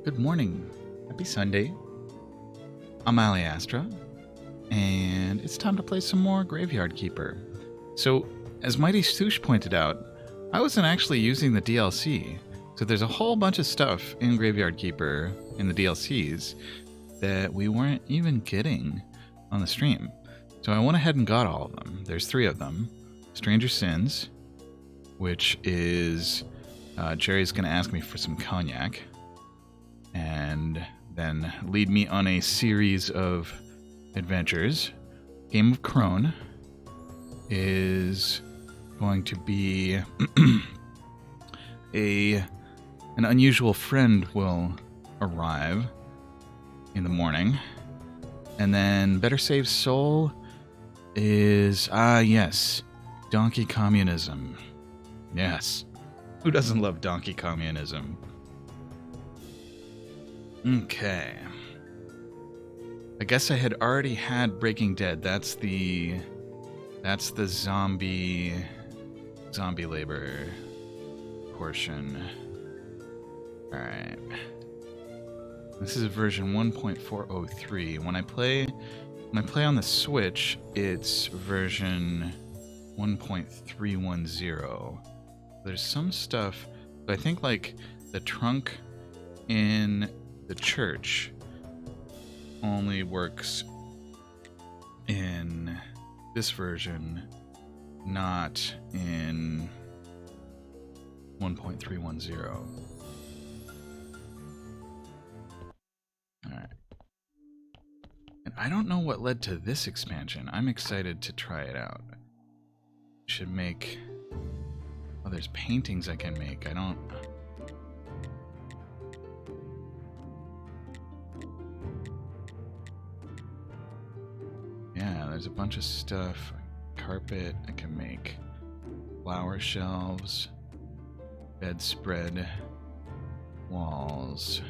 Good morning. Happy Sunday. I'm Alli, and it's time to play some more Graveyard Keeper. So, as Mighty Stoosh pointed out, I wasn't actually using the DLC, so there's a whole bunch of stuff in Graveyard Keeper in the DLCs that we weren't even getting on the stream. So I went ahead and got all of them. There's 3 of them. Stranger Sins, which is Jerry's going to ask me for some cognac, and then lead me on a series of adventures. Game of Crone is going to be an unusual friend will arrive in the morning. And then Better Save Soul is, yes, Donkey Communism. Yes. Who doesn't love Donkey Communism? Okay. I guess I had already had Breaking Dead. That's the zombie labor portion. Alright. This is version 1.403. When I play on the Switch, it's version 1.310. There's some stuff, but I think like the trunk in the church only works in this version, not in 1.310. Alright. And I don't know what led to this expansion. I'm excited to try it out. Should make... Oh, there's paintings I can make. I don't... Yeah, there's a bunch of stuff. Carpet, I can make flower shelves, bedspread, walls.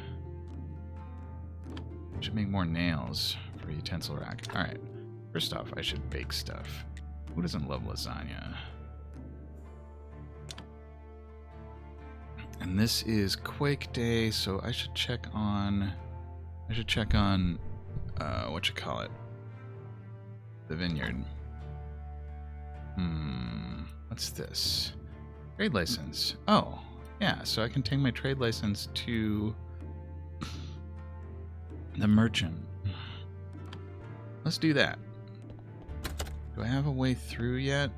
Should make more nails for a utensil rack. Alright, first off, I should bake stuff. Who doesn't love lasagna? And this is Quake Day, so I should check on whatchamacallit? The vineyard. What's this? Trade license. Oh, yeah, so I can take my trade license to the merchant. Let's do that. Do I have a way through yet?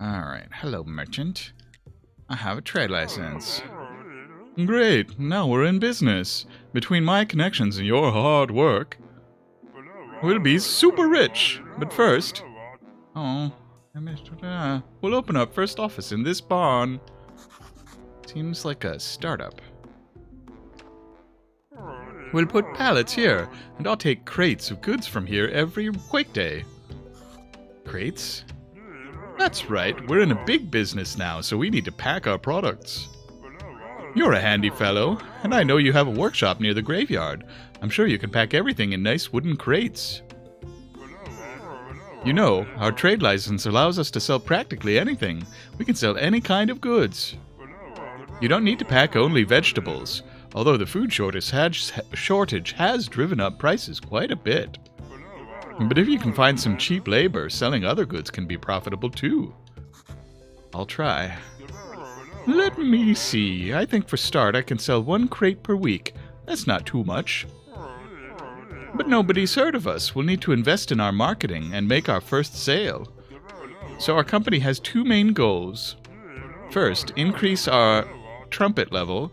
Alright, hello merchant. I have a trade license. Great, now we're in business. Between my connections and your hard work, we'll be super rich. But first... we'll open up first office in this barn. Seems like a startup. We'll put pallets here, and I'll take crates of goods from here every Quake Day. Crates? That's right, we're in a big business now, so we need to pack our products. You're a handy fellow, and I know you have a workshop near the graveyard. I'm sure you can pack everything in nice wooden crates. You know, our trade license allows us to sell practically anything. We can sell any kind of goods. You don't need to pack only vegetables, although the food shortage has driven up prices quite a bit. But if you can find some cheap labor, selling other goods can be profitable too. I'll try. Let me see. I think for start I can sell 1 crate per week. That's not too much. But nobody's heard of us. We'll need to invest in our marketing and make our first sale. So our company has 2 main goals. First, increase our trumpet level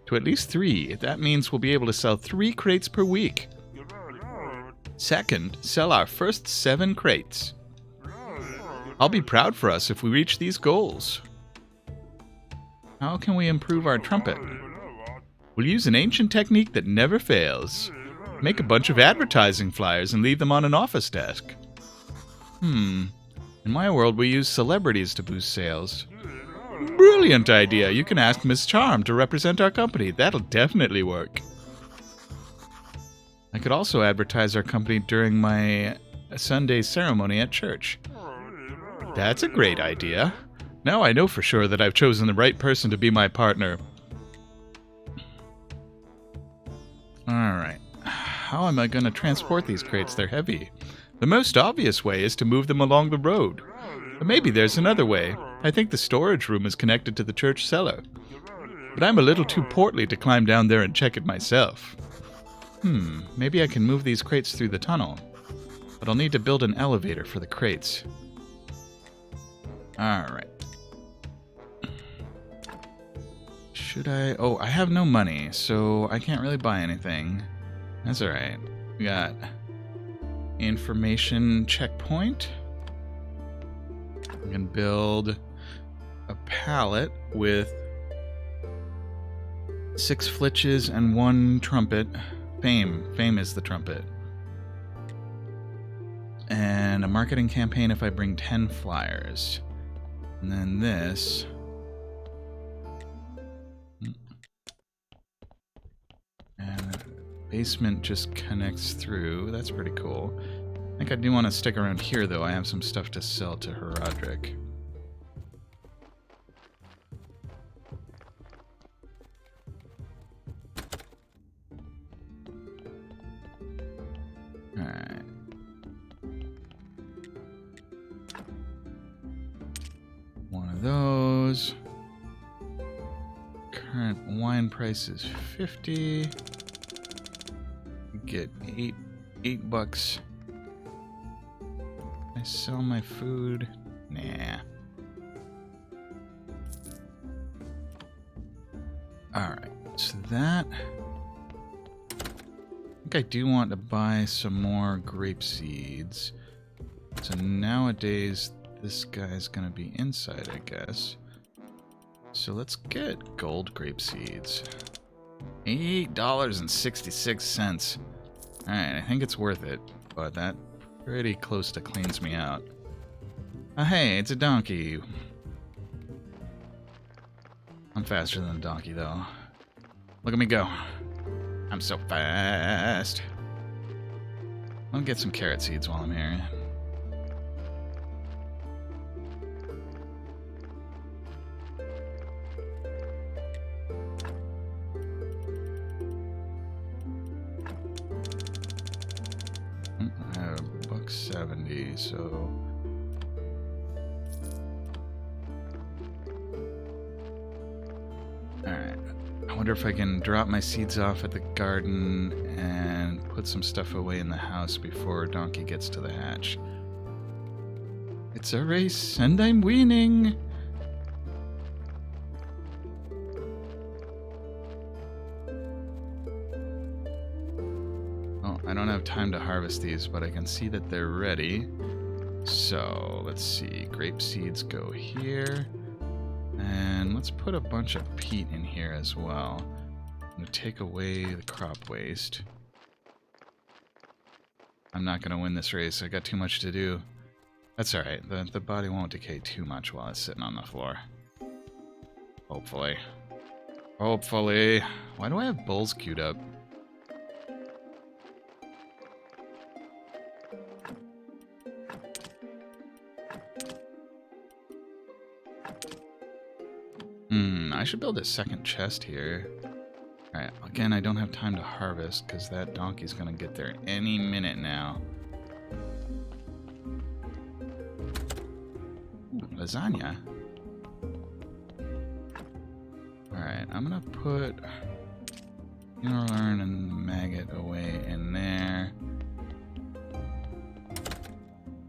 to at least 3. That means we'll be able to sell 3 crates per week. Second, sell our first 7 crates. I'll be proud for us if we reach these goals. How can we improve our trumpet? We'll use an ancient technique that never fails. Make a bunch of advertising flyers and leave them on an office desk. In my world, we use celebrities to boost sales. Brilliant idea. You can ask Miss Charm to represent our company. That'll definitely work. I could also advertise our company during my Sunday ceremony at church. That's a great idea. Now I know for sure that I've chosen the right person to be my partner. Alright. How am I going to transport these crates? They're heavy. The most obvious way is to move them along the road. But maybe there's another way. I think the storage room is connected to the church cellar. But I'm a little too portly to climb down there and check it myself. Maybe I can move these crates through the tunnel. But I'll need to build an elevator for the crates. Alright. Should I... Oh, I have no money, so I can't really buy anything. That's alright. We got... information checkpoint. We can build a pallet with 6 flitches and 1 trumpet. Fame is the trumpet. And a marketing campaign if I bring 10 flyers. And then this. And the basement just connects through. That's pretty cool. I think I do want to stick around here, though. I have some stuff to sell to Herodric. Alright. One of those. Current wine price is 50. Get eight bucks. I sell my food. Nah. Alright, so that... I think I do want to buy some more grape seeds. So nowadays, this guy's gonna be inside, I guess. So let's get gold grape seeds. $8.66. Alright, I think it's worth it, but that pretty close to cleans me out. Oh, hey, it's a donkey. I'm faster than a donkey, though. Look at me go. I'm so fast. I'll get some carrot seeds while I'm here. I have $1.70, so... Alright. I wonder if I can drop my seeds off at the garden and put some stuff away in the house before Donkey gets to the hatch. It's a race, and I'm winning! Oh, I don't have time to harvest these, but I can see that they're ready. So, let's see. Grape seeds go here. And let's put a bunch of peat in here as well. I'm going to take away the crop waste. I'm not going to win this race. I got too much to do. That's alright. The body won't decay too much while it's sitting on the floor. Hopefully. Hopefully. Why do I have bulls queued up? I should build a second chest here. Alright, again, I don't have time to harvest because that donkey's gonna get there any minute now. Ooh, lasagna. Alright, I'm gonna put Urn and the maggot away in there.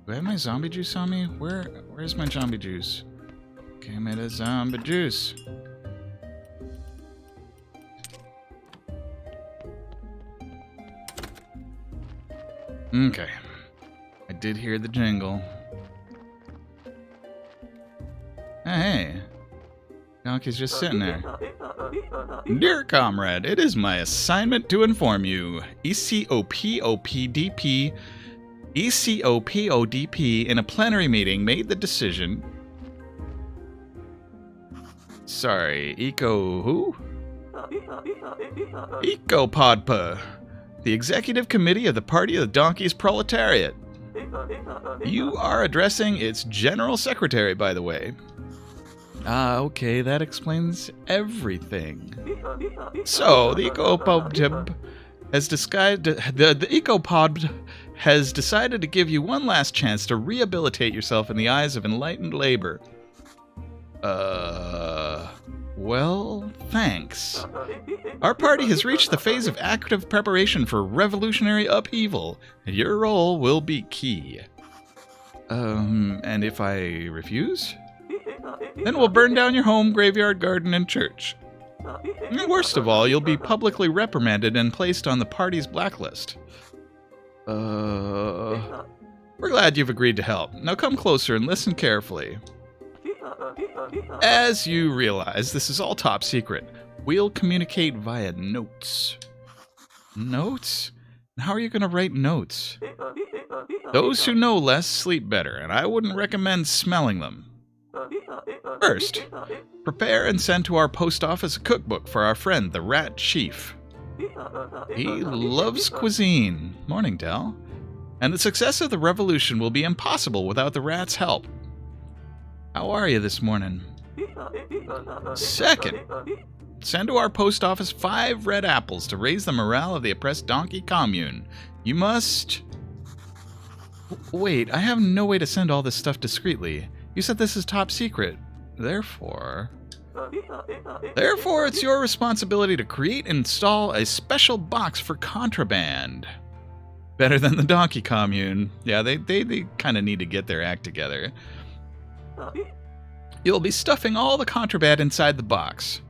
Do I have my zombie juice on me? Where's my zombie juice? Give me the zombie juice. Okay. I did hear the jingle. Hey. Donkey's just sitting there. Dear comrade, it is my assignment to inform you. ECOPODP in a plenary meeting made the decision... Sorry, who? Ecopodpa The Executive Committee of the Party of the Donkey's Proletariat. You are addressing its General Secretary, by the way. Ah, okay, that explains everything. So, the Ecopod has decided to give you one last chance to rehabilitate yourself in the eyes of enlightened labor. Well, thanks. Our party has reached the phase of active preparation for revolutionary upheaval, and your role will be key. And if I refuse? Then we'll burn down your home, graveyard, garden, and church. And worst of all, you'll be publicly reprimanded and placed on the party's blacklist. We're glad you've agreed to help. Now come closer and listen carefully. As you realize, this is all top secret. We'll communicate via notes. Notes? How are you going to write notes? Those who know less sleep better, and I wouldn't recommend smelling them. First, prepare and send to our post office a cookbook for our friend, the Rat Chief. He loves cuisine. Morning, Del. And the success of the revolution will be impossible without the rat's help. How are you this morning? Second, send to our post office 5 red apples to raise the morale of the oppressed donkey commune. You must... Wait, I have no way to send all this stuff discreetly. You said this is top secret. Therefore, it's your responsibility to create and install a special box for contraband. Better than the donkey commune. Yeah, they kind of need to get their act together. You'll be stuffing all the contraband inside the box.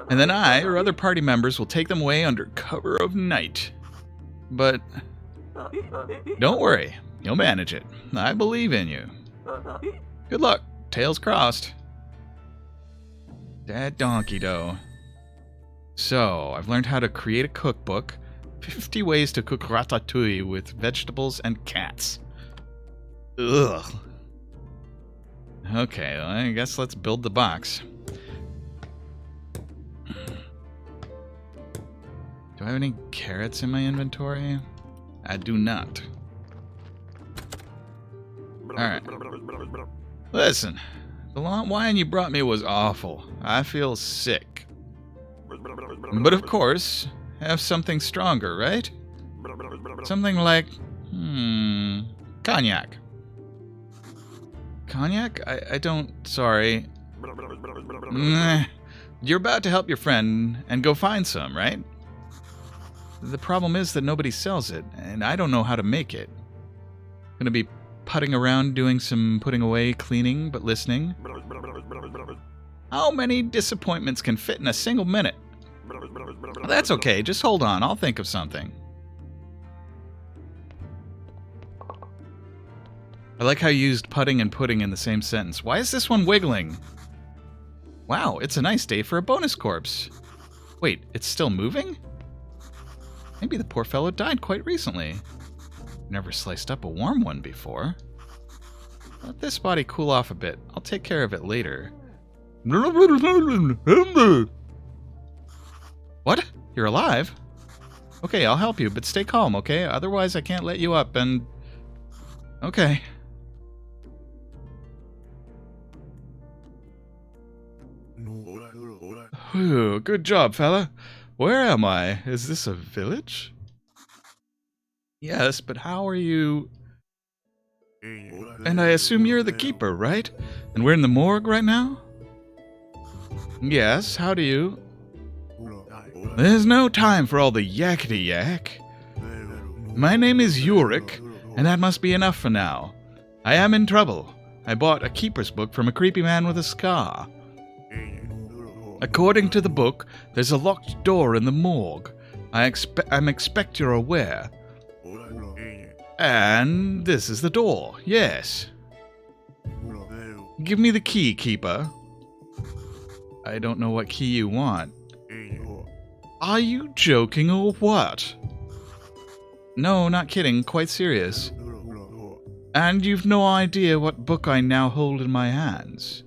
And then I or other party members will take them away under cover of night. But don't worry, you'll manage it. I believe in you. Good luck. Tails crossed. That donkey dough. So, I've learned how to create a cookbook. 50 ways to cook ratatouille with vegetables and cats. Ugh. Okay, well, I guess let's build the box. Do I have any carrots in my inventory? I do not. Alright. Listen, the wine you brought me was awful. I feel sick. But of course, have something stronger, right? Something like, cognac. Cognac? I don't, sorry. You're about to help your friend and go find some, right? The problem is that nobody sells it, and I don't know how to make it. Gonna be putting around doing some putting away, cleaning, but listening. How many disappointments can fit in a single minute? That's okay, just hold on, I'll think of something. I like how you used putting and pudding in the same sentence. Why is this one wiggling? Wow, it's a nice day for a bonus corpse. Wait, it's still moving? Maybe the poor fellow died quite recently. Never sliced up a warm one before. Let this body cool off a bit. I'll take care of it later. What? You're alive? Okay, I'll help you, but stay calm, okay? Otherwise I can't let you up and... Okay. Whew, good job, fella. Where am I? Is this a village? Yes, but how are you... And I assume you're the keeper, right? And we're in the morgue right now? Yes, how do you... There's no time for all the yakety-yak. My name is Uric, and that must be enough for now. I am in trouble. I bought a keeper's book from a creepy man with a scar. According to the book, there's a locked door in the morgue. I expect you're aware. And this is the door, yes. Give me the key, keeper. I don't know what key you want. Are you joking or what? No, not kidding, quite serious. And you've no idea what book I now hold in my hands?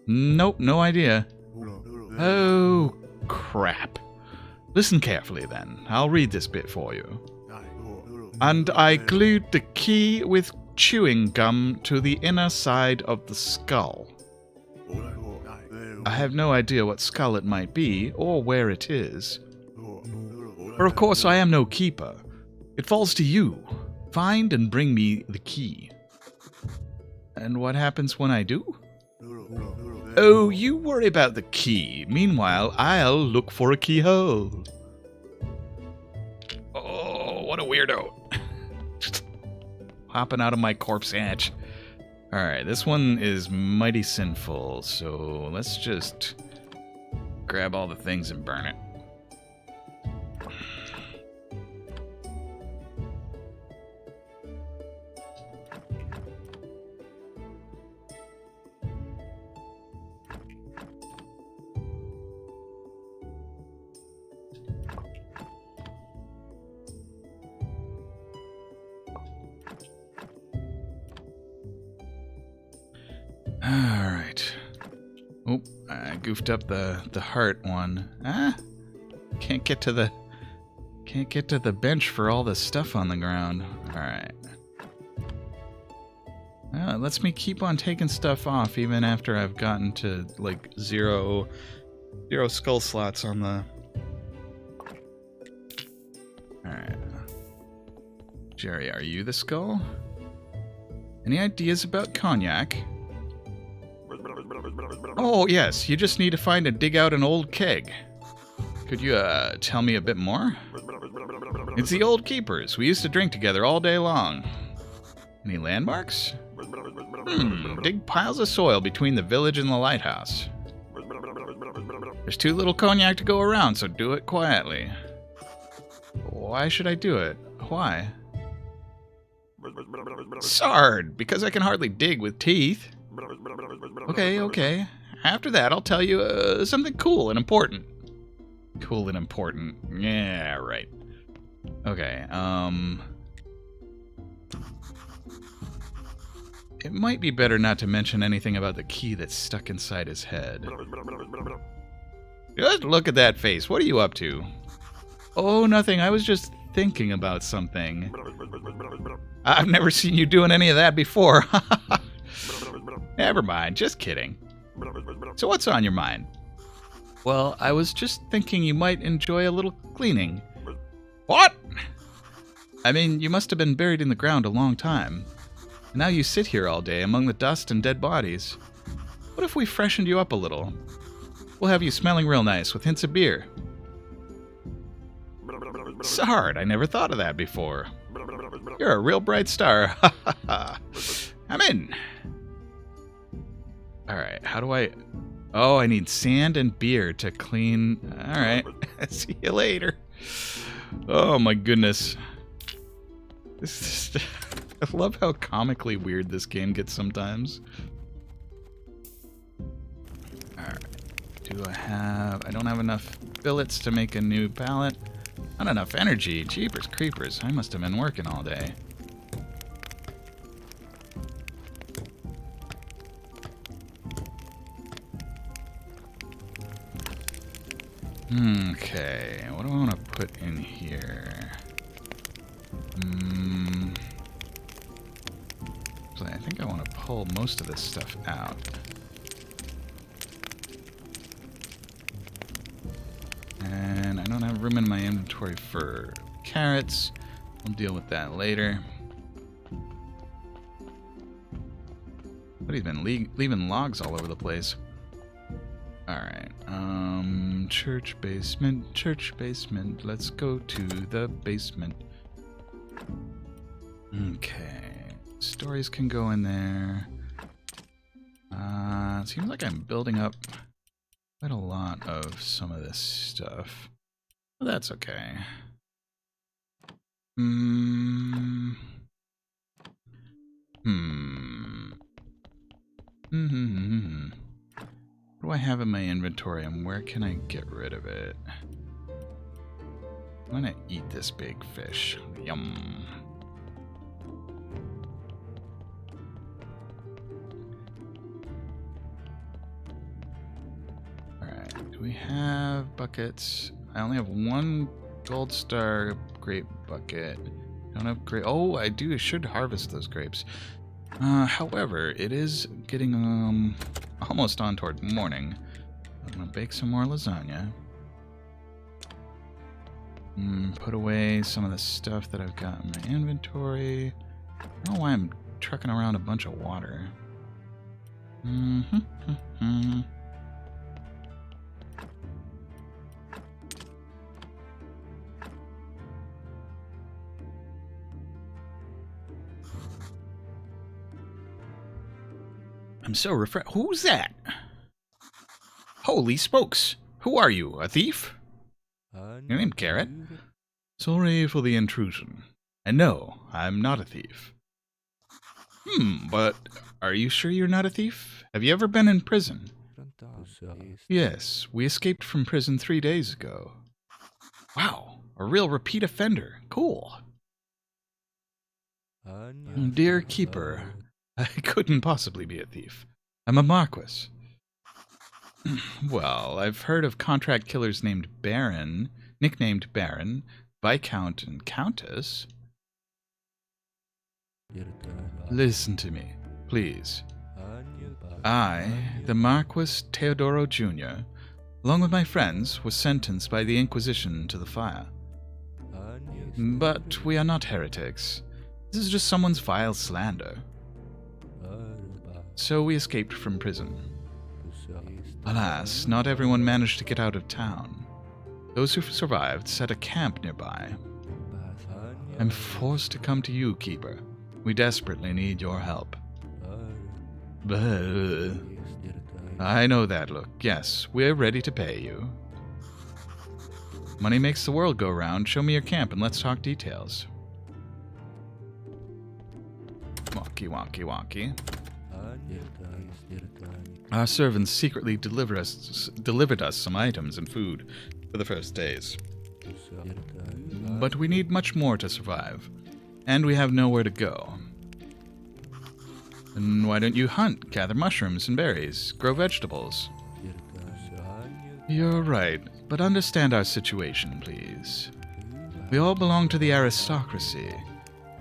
Nope, no idea. Oh, crap. Listen carefully then. I'll read this bit for you. And I glued the key with chewing gum to the inner side of the skull. I have no idea what skull it might be, or where it is. For of course I am no keeper. It falls to you. Find and bring me the key. And what happens when I do? Oh, you worry about the key. Meanwhile, I'll look for a keyhole. Oh, what a weirdo. Hopping out of my corpse hatch. Alright, this one is mighty sinful, so let's just grab all the things and burn it. Alright. Oh, I goofed up the heart one. Can't get to the bench for all the stuff on the ground. Alright. Well, it lets me keep on taking stuff off even after I've gotten to like zero skull slots on the... Alright. Jerry, are you the skull? Any ideas about cognac? Oh, yes. You just need to find and dig out an old keg. Could you, tell me a bit more? It's the Old Keepers. We used to drink together all day long. Any landmarks? Dig piles of soil between the village and the lighthouse. There's too little cognac to go around, so do it quietly. Why should I do it? Why? Sard, because I can hardly dig with teeth. Okay. After that, I'll tell you something cool and important. Cool and important. Yeah, right. Okay, it might be better not to mention anything about the key that's stuck inside his head. Just look at that face. What are you up to? Oh, nothing. I was just thinking about something. I've never seen you doing any of that before. Never mind. Just kidding. So what's on your mind? Well, I was just thinking you might enjoy a little cleaning. What? I mean, you must have been buried in the ground a long time. And now you sit here all day among the dust and dead bodies. What if we freshened you up a little? We'll have you smelling real nice with hints of beer. Sard, I never thought of that before. You're a real bright star. I'm in. Alright, how do I... Oh, I need sand and beer to clean... Alright, see you later. Oh my goodness. I love how comically weird this game gets sometimes. Alright, I don't have enough billets to make a new pallet. Not enough energy. Jeepers creepers, I must have been working all day. Okay, what do I want to put in here? So I think I want to pull most of this stuff out. And I don't have room in my inventory for carrots. We'll deal with that later. But he's been leaving logs all over the place. Alright, church basement, let's go to the basement. Okay, stories can go in there. It seems like I'm building up quite a lot of some of this stuff. But that's okay. What do I have in my inventory and where can I get rid of it? I'm gonna eat this big fish. Yum. Alright, do we have buckets? I only have one gold star grape bucket. I don't have grape. Oh, I do. I should harvest those grapes. However, it is getting almost on toward morning. I'm gonna bake some more lasagna. Put away some of the stuff that I've got in my inventory. I don't know why I'm trucking around a bunch of water. I'm so refreshed. Who's that? Holy smokes! Who are you? A thief? Your name Carrot? Sorry for the intrusion. And no, I'm not a thief. But are you sure you're not a thief? Have you ever been in prison? Yes, we escaped from prison 3 days ago. Wow, a real repeat offender. Cool. Dear Keeper, I couldn't possibly be a thief. I'm a Marquis. Well, I've heard of contract killers named Baron, nicknamed Baron, Viscount, and Countess. Listen to me, please. I, the Marquis Teodoro Jr., along with my friends, was sentenced by the Inquisition to the fire. But we are not heretics. This is just someone's vile slander. So we escaped from prison. Alas, not everyone managed to get out of town. Those who survived set a camp nearby. I'm forced to come to you, Keeper. We desperately need your help. I know that look. Yes, we're ready to pay you. Money makes the world go round. Show me your camp and let's talk details. Wonky, wonky, wonky. Our servants secretly delivered us some items and food for the first days. But we need much more to survive, and we have nowhere to go. And why don't you hunt, gather mushrooms and berries, grow vegetables? You're right, but understand our situation, please. We all belong to the aristocracy.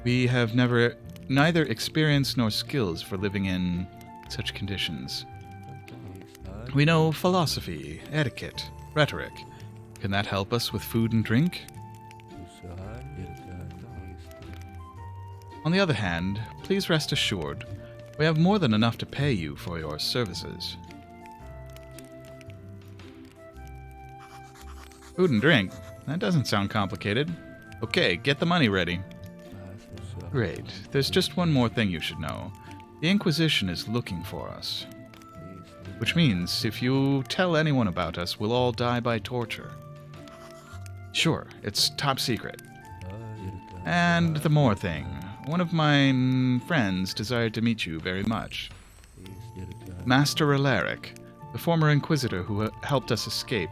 We have neither experience nor skills for living in such conditions. We know philosophy, etiquette, rhetoric. Can that help us with food and drink? On the other hand, please rest assured, we have more than enough to pay you for your services. Food and drink? That doesn't sound complicated. Okay, get the money ready. Great. There's just one more thing you should know. The Inquisition is looking for us. Which means, if you tell anyone about us, we'll all die by torture. Sure, it's top secret. And the more thing. One of my friends desired to meet you very much. Master Alaric, the former Inquisitor who helped us escape.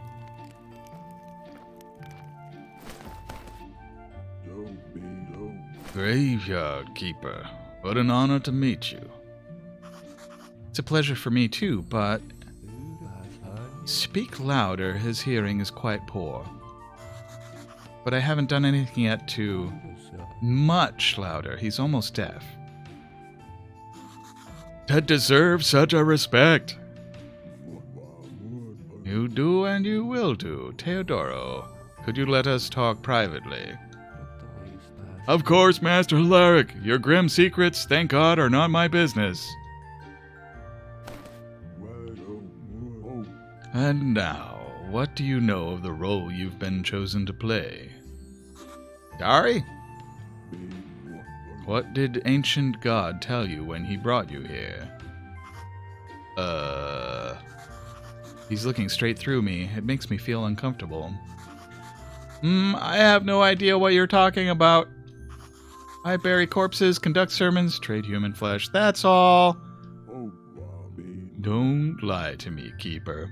Graveyard Keeper, what an honor to meet you. It's a pleasure for me too, but... Speak louder, his hearing is quite poor. But I haven't done anything yet to... Much louder, he's almost deaf. That deserves such a respect. You do and you will do. Teodoro, could you let us talk privately? Of course, Master Alaric. Your grim secrets, thank God, are not my business. And now, what do you know of the role you've been chosen to play? Dari? What did ancient God tell you when he brought you here? He's looking straight through me. It makes me feel uncomfortable. I have no idea what you're talking about. I bury corpses, conduct sermons, trade human flesh. That's all. Don't lie to me, Keeper.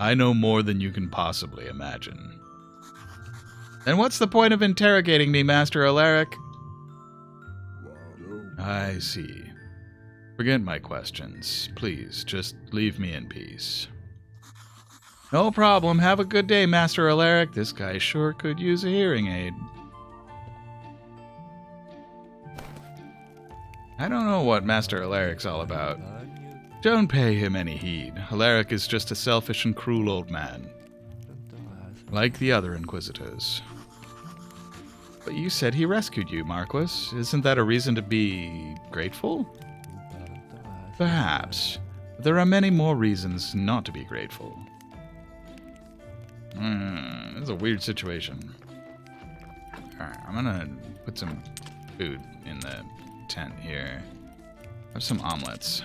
I know more than you can possibly imagine. Then what's the point of interrogating me, Master Alaric? I see. Forget my questions. Please, just leave me in peace. No problem. Have a good day, Master Alaric. This guy sure could use a hearing aid. I don't know what Master Alaric's all about. Don't pay him any heed. Alaric is just a selfish and cruel old man. Like the other Inquisitors. But you said he rescued you, Marquis. Isn't that a reason to be grateful? Perhaps. But there are many more reasons not to be grateful. This is a weird situation. Alright, I'm gonna put some food in the tent here. Have some omelets.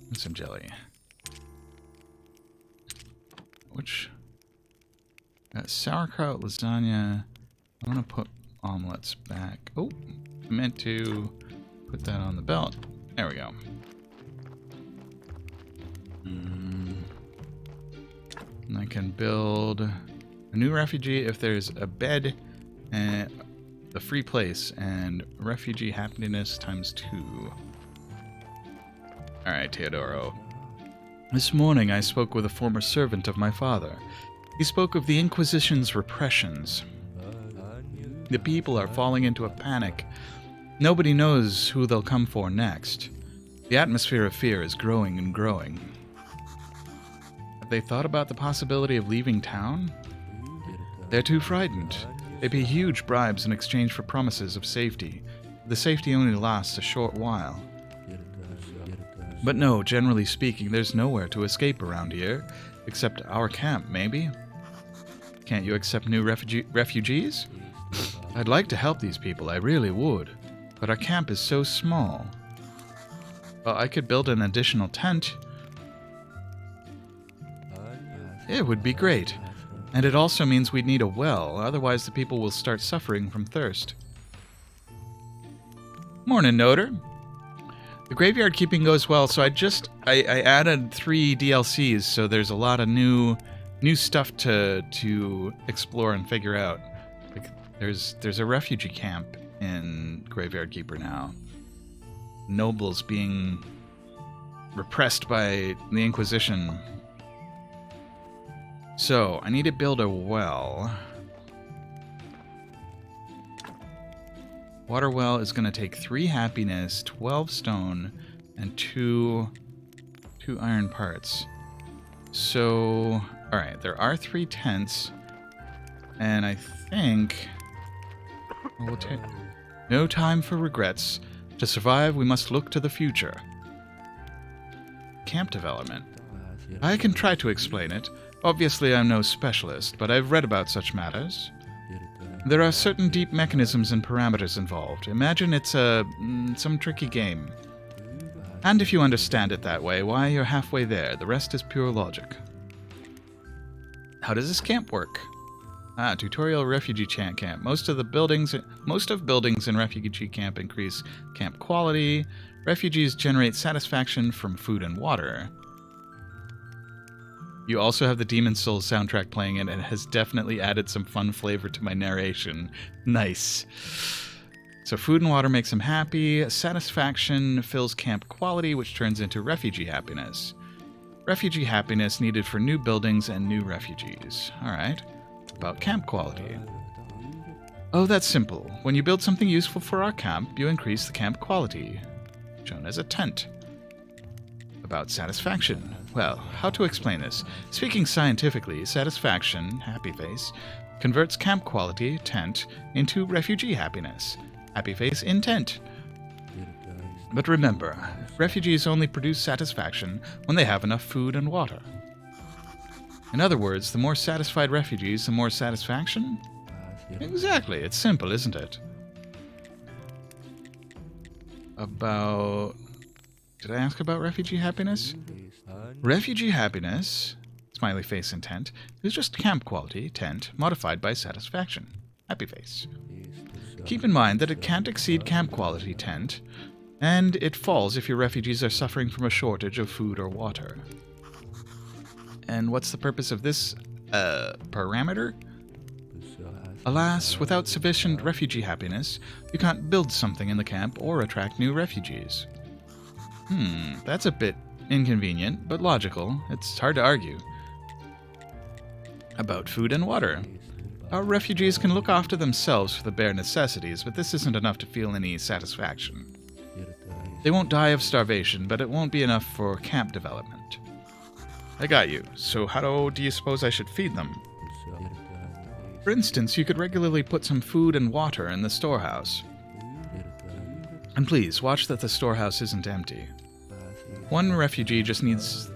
And some jelly. Which... sauerkraut, lasagna. I want to put omelets back. Oh, I meant to put that on the belt. There we go. And I can build a new refugee if there's a bed and a free place, and refugee happiness times 2. Alright, Teodoro. This morning I spoke with a former servant of my father. He spoke of the Inquisition's repressions. The people are falling into a panic. Nobody knows who they'll come for next. The atmosphere of fear is growing and growing. Have they thought about the possibility of leaving town? They're too frightened. They pay huge bribes in exchange for promises of safety. The safety only lasts a short while. But no, generally speaking, there's nowhere to escape around here, except our camp, maybe? Can't you accept new refugees? I'd like to help these people, I really would, but our camp is so small. Well, I could build an additional tent. It would be great. And it also means we'd need a well, otherwise the people will start suffering from thirst. Morning, Noter. The graveyard keeping goes well, so I added 3 DLCs, so there's a lot of new stuff to explore and figure out. Like there's a refugee camp in Graveyard Keeper now. Nobles being repressed by the Inquisition. So I need to build a well. Water well is going to take 3 happiness, 12 stone, and 2 iron parts. So, alright, there are 3 tents, and I think we'll take... No time for regrets. To survive, we must look to the future. Camp development. I can try to explain it. Obviously, I'm no specialist, but I've read about such matters. There are certain deep mechanisms and parameters involved. Imagine it's some tricky game. And if you understand it that way, why, you're halfway there. The rest is pure logic. How does this camp work? Tutorial refugee camp. Most of buildings in refugee camp increase camp quality. Refugees generate satisfaction from food and water. You also have the Demon Souls soundtrack playing, and it has definitely added some fun flavor to my narration. Nice. So food and water makes him happy. Satisfaction fills camp quality, which turns into refugee happiness. Refugee happiness needed for new buildings and new refugees. Alright. About camp quality. Oh, that's simple. When you build something useful for our camp, you increase the camp quality. Shown as a tent. About satisfaction. Well, how to explain this? Speaking scientifically, satisfaction, happy face, converts camp quality, tent, into refugee happiness. Happy face in tent. But remember, refugees only produce satisfaction when they have enough food and water. In other words, the more satisfied refugees, the more satisfaction? Exactly, it's simple, isn't it? About... Did I ask about refugee happiness? Refugee happiness, smiley face and tent, is just camp quality, tent, modified by satisfaction, happy face. Keep in mind that it can't exceed camp quality, tent, and it falls if your refugees are suffering from a shortage of food or water. And what's the purpose of this, parameter? Alas, without sufficient refugee happiness, you can't build something in the camp or attract new refugees. That's a bit Inconvenient, but logical. It's hard to argue. About food and water. Our refugees can look after themselves for the bare necessities, but this isn't enough to feel any satisfaction. They won't die of starvation, but it won't be enough for camp development. I got you. So how do you suppose I should feed them? For instance, you could regularly put some food and water in the storehouse. And please, watch that the storehouse isn't empty. One refugee just needs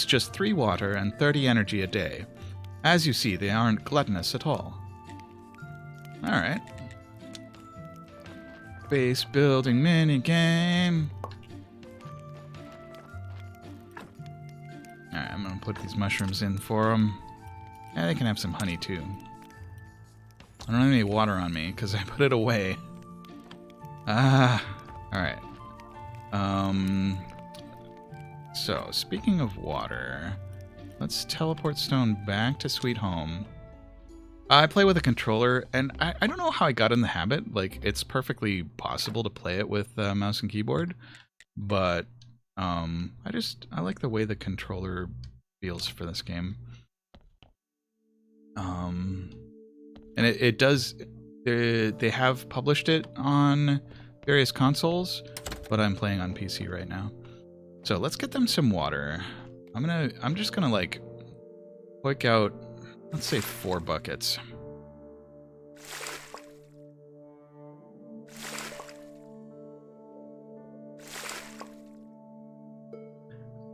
just 3 water and 30 energy a day. As you see, they aren't gluttonous at all. Alright. Base building minigame. Alright, I'm gonna put these mushrooms in for them. Yeah, they can have some honey too. I don't have any water on me because I put it away. Alright. So, speaking of water, let's teleport Stone back to Sweet Home. I play with a controller, and I don't know how I got in the habit. Like, it's perfectly possible to play it with mouse and keyboard, but I like the way the controller feels for this game. And it does. They have published it on various consoles, but I'm playing on PC right now. So let's get them some water. I'm just gonna like work out, let's say 4 buckets.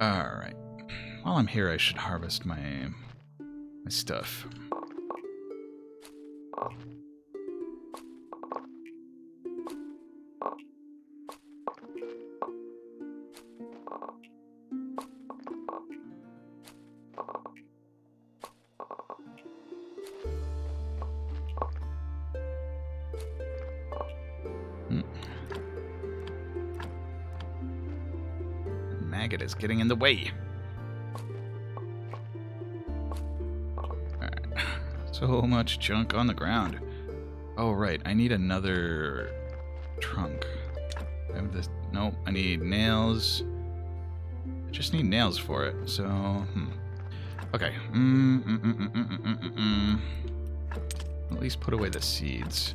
Alright. While I'm here, I should harvest my stuff. Maggot is getting in the way. Alright. So much junk on the ground. Oh, right. I need another trunk. I have this. Nope. I need nails. I just need nails for it. So, okay. At least put away the seeds.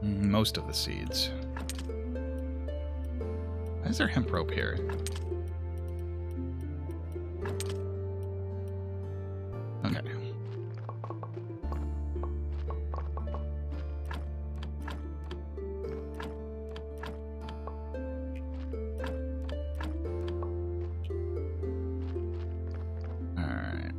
Most of the seeds. Why is there hemp rope here? Okay. Alright.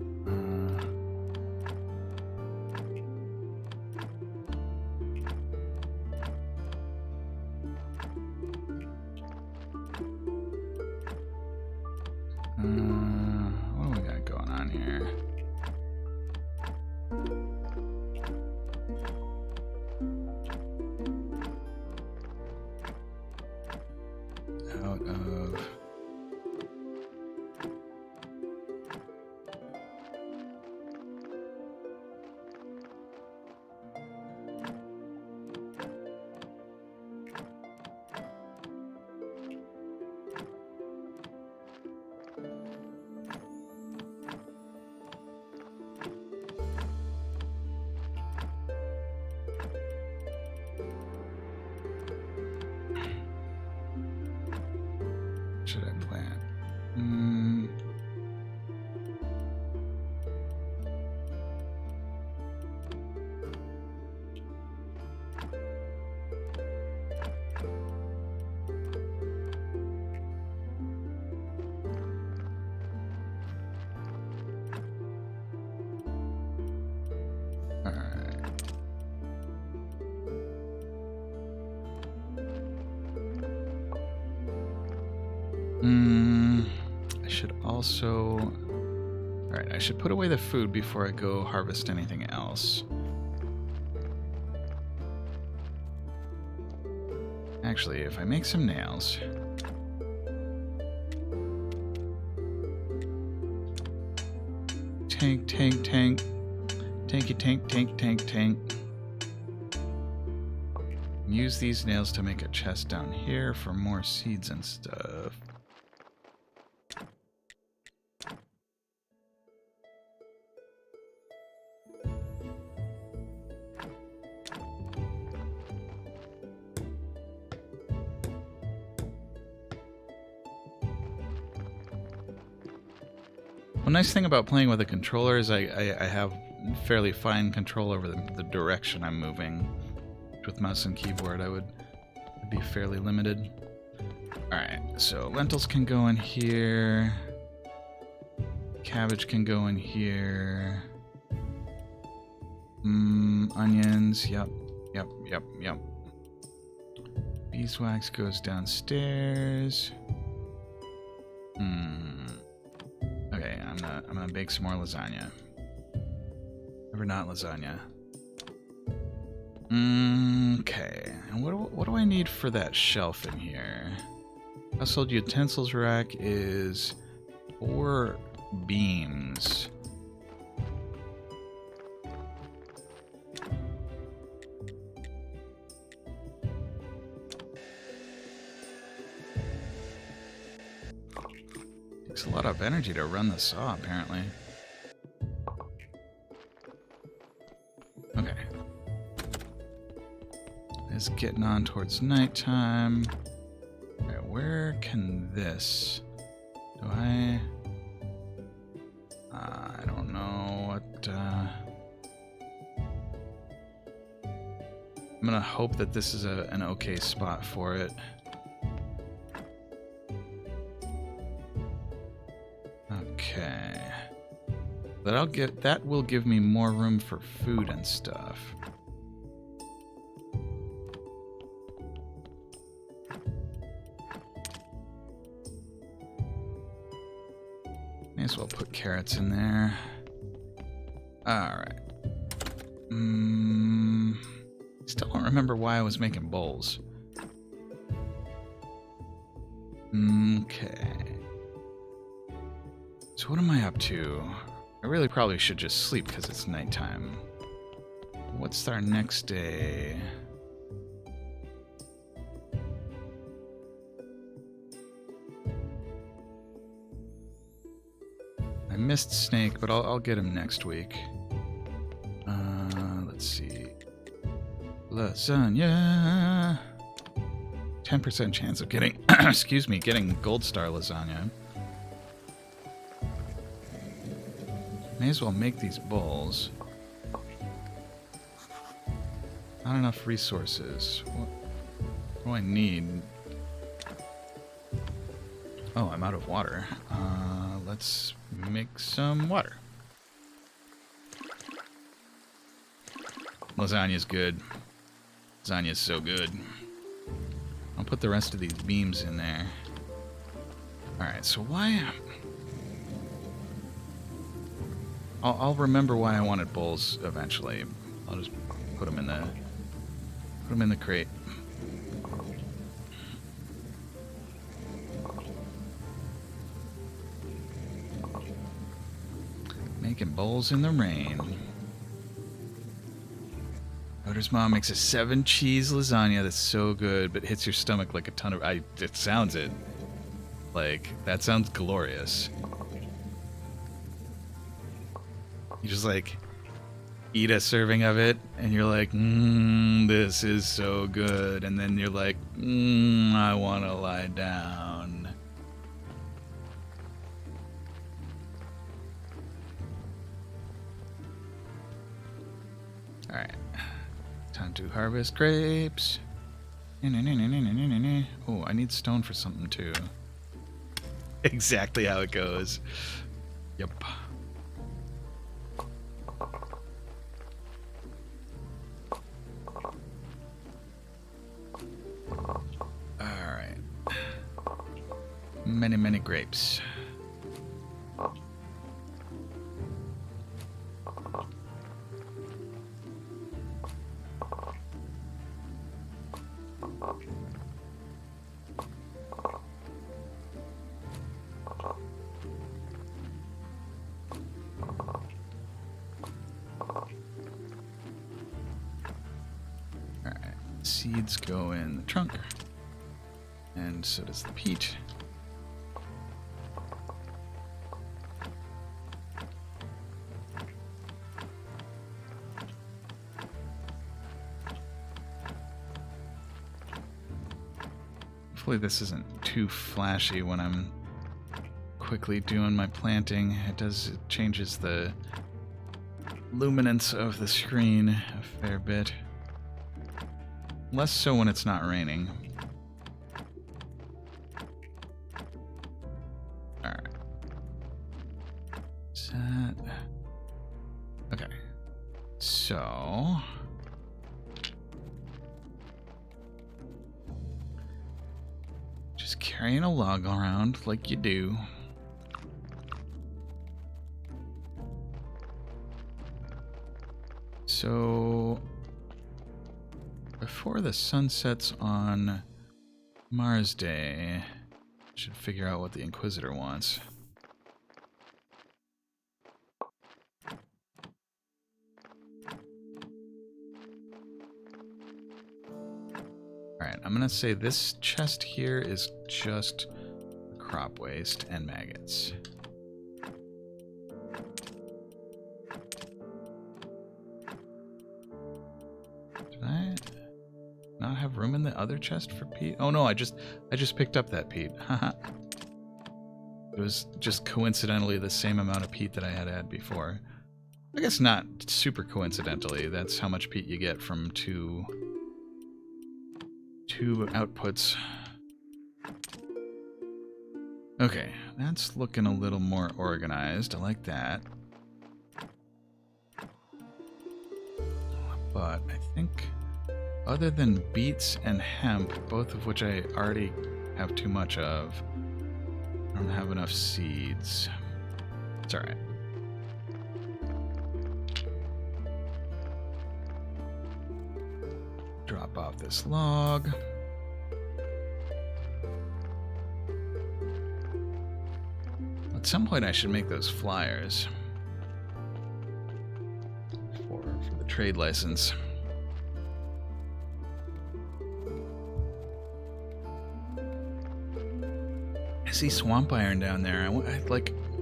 What do we got going on here? Out of... should I plant? All right. I should also... Alright, I should put away the food before I go harvest anything else. Actually, if I make some nails... Tank, tank, tank. Tanky, tank, tank, tank, tank. Use these nails to make a chest down here for more seeds and stuff. One nice thing about playing with a controller is I have fairly fine control over the direction I'm moving. With mouse and keyboard, I would be fairly limited. Alright, so lentils can go in here. Cabbage can go in here. Onions, yep. Beeswax goes downstairs. Okay, I'm gonna bake some more lasagna. Never not lasagna. Okay, and what do I need for that shelf in here? Household utensils rack is 4 beams. Takes a lot of energy to run the saw, apparently. Okay. It's getting on towards nighttime. Alright, where can this... Do I don't know what... I'm gonna hope that this is an okay spot for it. Okay. But that will give me more room for food and stuff. May as well put carrots in there. Alright. Still don't remember why I was making bowls. Okay. So what am I up to? I really probably should just sleep because it's nighttime. What's our next day? I missed Snake, but I'll get him next week. Let's see. Lasagna. 10% chance of getting, excuse me, getting Gold Star lasagna. May as well make these bowls. Not enough resources. What do I need? Oh, I'm out of water. Let's make some water. Lasagna's good. Lasagna's so good. I'll put the rest of these beams in there. Alright, so why... I'll remember why I wanted bowls eventually. I'll just put them in the crate. Making bowls in the rain. Oder's mom makes a 7-cheese lasagna that's so good, but hits your stomach like a ton of... It sounds it. Like, that sounds glorious. You just, like, eat a serving of it, and you're like, this is so good. And then you're like, I want to lie down. Alright. Time to harvest grapes. Oh, I need stone for something, too. Exactly how it goes. Yep. Alright. Many grapes. Seeds go in the trunk, and so does the peat. Hopefully this isn't too flashy when I'm quickly doing my planting. It changes the luminance of the screen a fair bit. Less so when it's not raining. Alright. Set. Okay. So... just carrying a log around like you do. So... before the sun sets on Mars Day, I should figure out what the Inquisitor wants. Alright, I'm gonna say this chest here is just crop waste and maggots. Did I not have room in the other chest for peat? Oh no, I just picked up that peat. Haha. It was just coincidentally the same amount of peat that I had before. I guess not super coincidentally. That's how much peat you get from two outputs. Okay, that's looking a little more organized. I like that. But I think other than beets and hemp, both of which I already have too much of, I don't have enough seeds. It's alright. Drop off this log. At some point I should make those flyers for the trade license. I see swamp iron down there.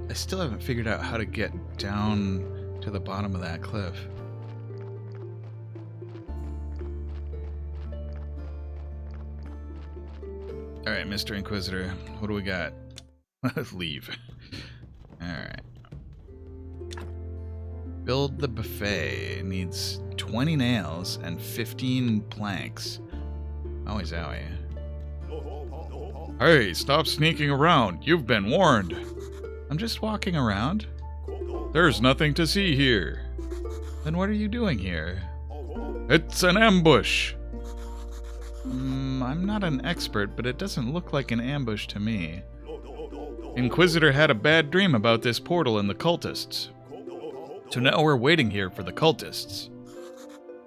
I still haven't figured out how to get down to the bottom of that cliff. Alright, Mr. Inquisitor, what do we got? Leave. Alright. Build the buffet. It needs 20 nails and 15 planks. Owie zowie. Hey, stop sneaking around. You've been warned. I'm just walking around. There's nothing to see here. Then what are you doing here? It's an ambush. I'm not an expert, but it doesn't look like an ambush to me. Inquisitor had a bad dream about this portal and the cultists. So now we're waiting here for the cultists.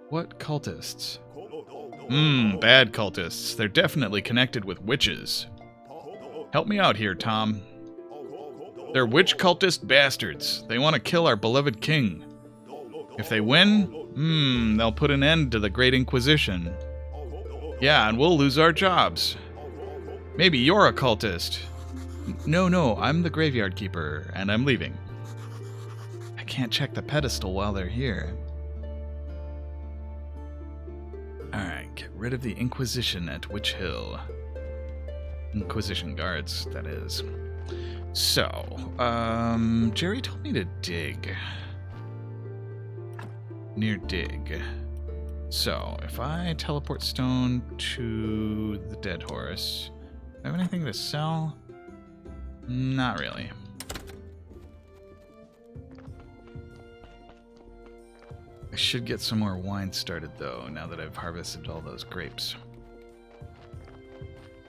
What cultists? Bad cultists. They're definitely connected with witches. Help me out here, Tom. They're witch cultist bastards. They want to kill our beloved king. If they win, they'll put an end to the Great Inquisition. Yeah, and we'll lose our jobs. Maybe you're a cultist. No, I'm the graveyard keeper, and I'm leaving. I can't check the pedestal while they're here. Alright, get rid of the Inquisition at Witch Hill. Inquisition guards, that is. So, Jerry told me to dig. Near dig. So, if I teleport stone to the dead horse, do I have anything to sell? Not really. I should get some more wine started, though, now that I've harvested all those grapes.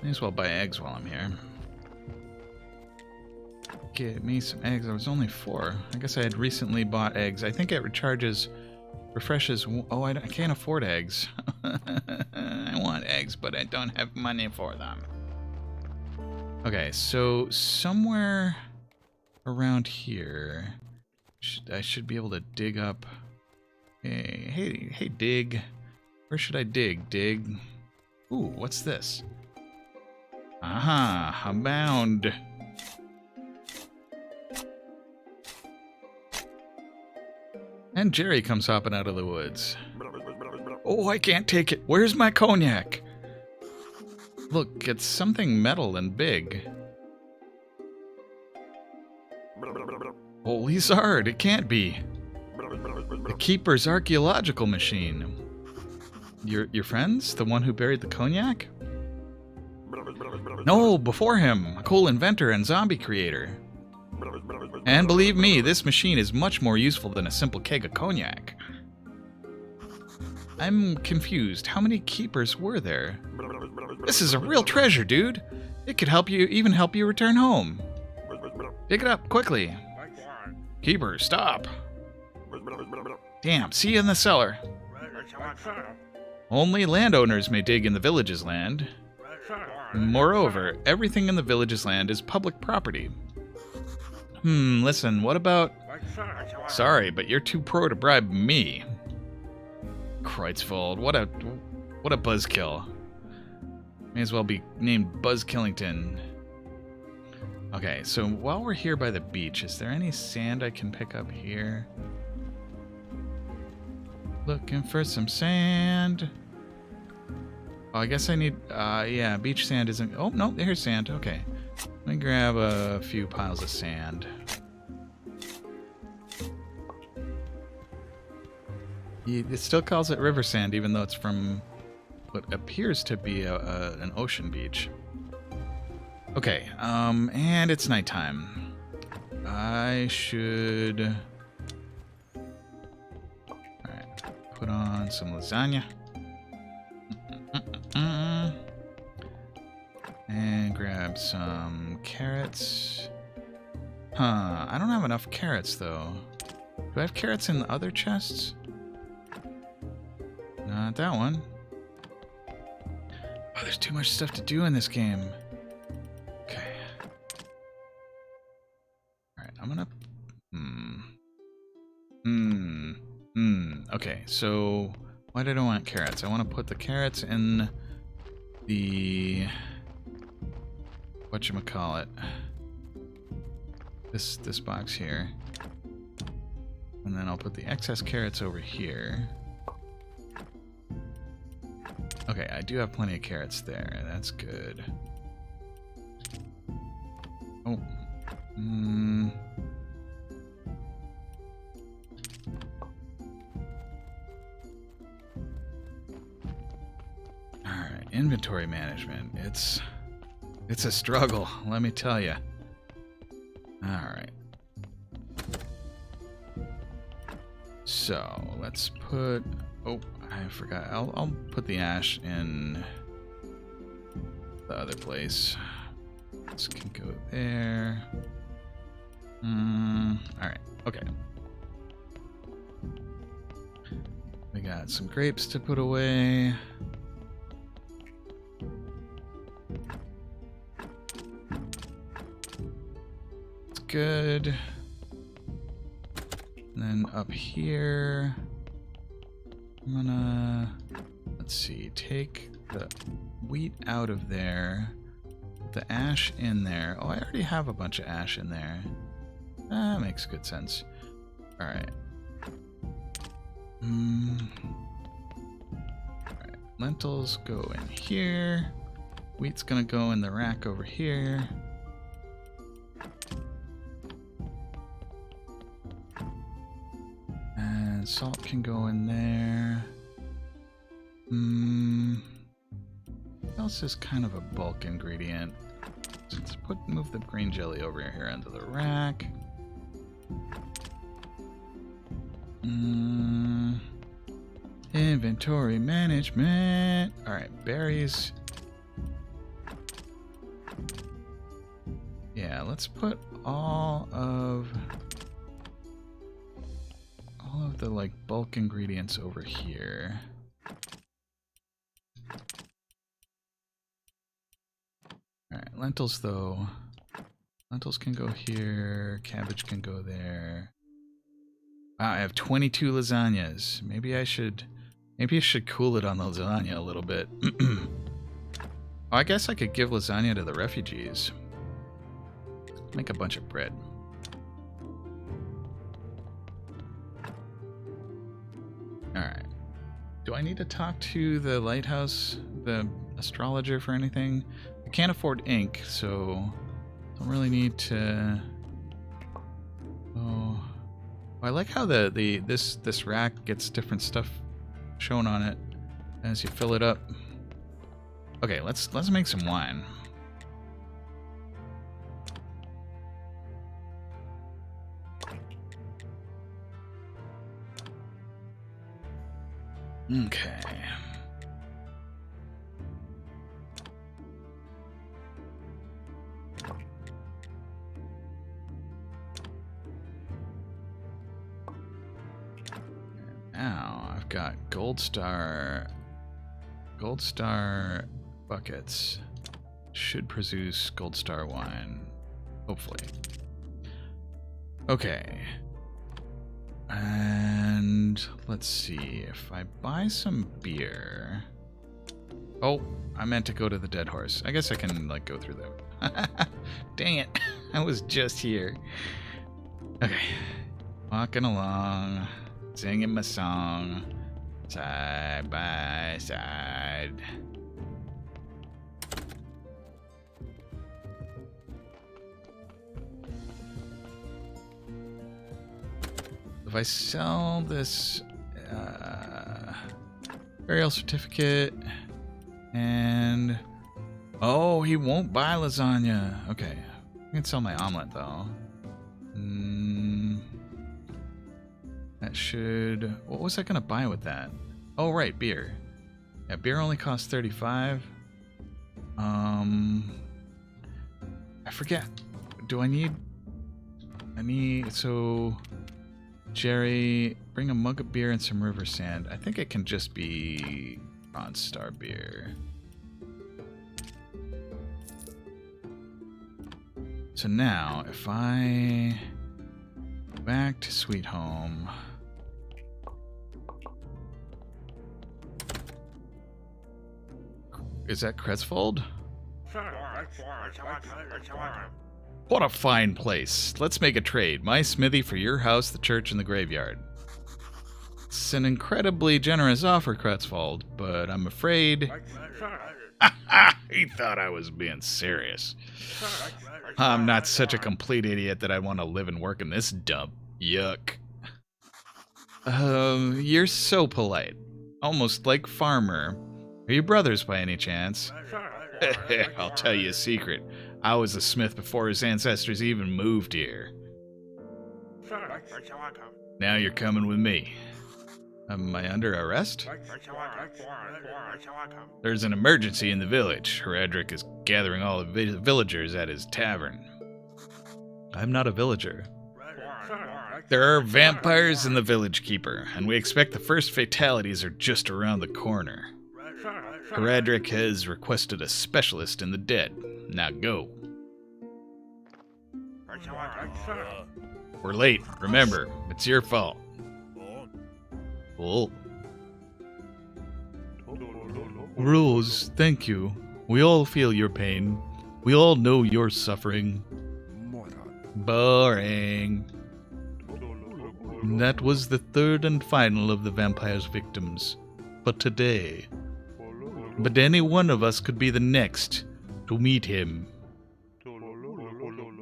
May as well buy eggs while I'm here. Get me some eggs. I was only 4. I guess I had recently bought eggs. I think it refreshes... Oh, I can't afford eggs. I want eggs, but I don't have money for them. Okay, so somewhere around here, I should be able to dig up... Hey, dig. Where should I dig? Dig. Ooh, what's this? Aha, a mound. And Jerry comes hopping out of the woods. Oh, I can't take it. Where's my cognac? Look, it's something metal and big. Lizard, it can't be. The Keeper's archaeological machine. Your friends? The one who buried the cognac? No, before him. A cool inventor and zombie creator. And believe me, this machine is much more useful than a simple keg of cognac. I'm confused. How many keepers were there? This is a real treasure, dude. It could even help you return home. Pick it up, quickly. Keeper, stop. Damn, see you in the cellar. Only landowners may dig in the village's land. Moreover, everything in the village's land is public property. Listen, what about... Sorry, but you're too pro to bribe me. Kreutzwald, what a buzzkill. May as well be named Buzz Killington. Okay, so while we're here by the beach, is there any sand I can pick up here? Looking for some sand. Oh, I guess I need, yeah, beach sand isn't... Oh, no, here's sand. Okay. Let me grab a few piles of sand. It still calls it river sand, even though it's from what appears to be an ocean beach. Okay, and it's nighttime. I should... Alright, put on some lasagna. And grab some carrots. Huh, I don't have enough carrots, though. Do I have carrots in the other chests? Not that one. Oh, there's too much stuff to do in this game. Okay. Alright, I'm gonna... Okay, so... Why did I want carrots? I want to put the carrots in the... Whatchamacallit. This box here. And then I'll put the excess carrots over here. Okay, I do have plenty of carrots there. That's good. Oh. Alright, inventory management. It's a struggle, let me tell you. Alright. So, let's put... Oh, I forgot. I'll put the ash in the other place. This can go there. Alright, okay. We got some grapes to put away. It's good. And then up here, I'm gonna, let's see, take the wheat out of there, put the ash in there. Oh, I already have a bunch of ash in there. That makes good sense. Alright. Alright, lentils go in here. Wheat's gonna go in the rack over here. And salt can go in there. What else is kind of a bulk ingredient? So let's move the green jelly over here into the rack. Inventory management. Alright, berries. Yeah, let's put all of the like bulk ingredients over here. Alright, lentils though. Lentils can go here, cabbage can go there. Wow, I have 22 lasagnas. Maybe I should cool it on the lasagna a little bit. Oh, I guess I could give lasagna to the refugees. Make a bunch of bread. Alright. Do I need to talk to the lighthouse, the astrologer, for anything? I can't afford ink, so don't really need to... Oh... like how this rack gets different stuff shown on it as you fill it up. Okay, let's make some wine. Okay. Now I've got gold star buckets. Should produce gold star wine, hopefully. Okay. And let's see if I buy some beer. Oh, I meant to go to the dead horse. I guess I can like go through that. Dang it. I was just here. Okay. Walking along. Singing my song, side by side. If I sell this burial certificate and... Oh, he won't buy lasagna. Okay, I can sell my omelet though. That should... What was I gonna buy with that? Oh, right, beer. Yeah, beer only costs 35. I forget. Do I need... So... Jerry, bring a mug of beer and some river sand. I think it can just be Bronze Star beer. So now, if I... go back to Sweet Home... Is that Kretzfold? What a fine place. Let's make a trade. My smithy for your house, the church, and the graveyard. It's an incredibly generous offer, Kretzfold, but I'm afraid... He thought I was being serious. I'm not such a complete idiot that I want to live and work in this dump. Yuck. You're so polite. Almost like Farmer. Are you brothers by any chance? I'll tell you a secret. I was a smith before his ancestors even moved here. Now you're coming with me. Am I under arrest? There's an emergency in the village. Heredrick is gathering all the villagers at his tavern. I'm not a villager. There are vampires in the village keeper, and we expect the first fatalities are just around the corner. Heredrick has requested a specialist in the dead. Now go. We're late. Remember, it's your fault. Oh. Rose, thank you. We all feel your pain. We all know you're suffering. Boring. That was the third and final of the vampire's victims. But today... But any one of us could be the next to meet him.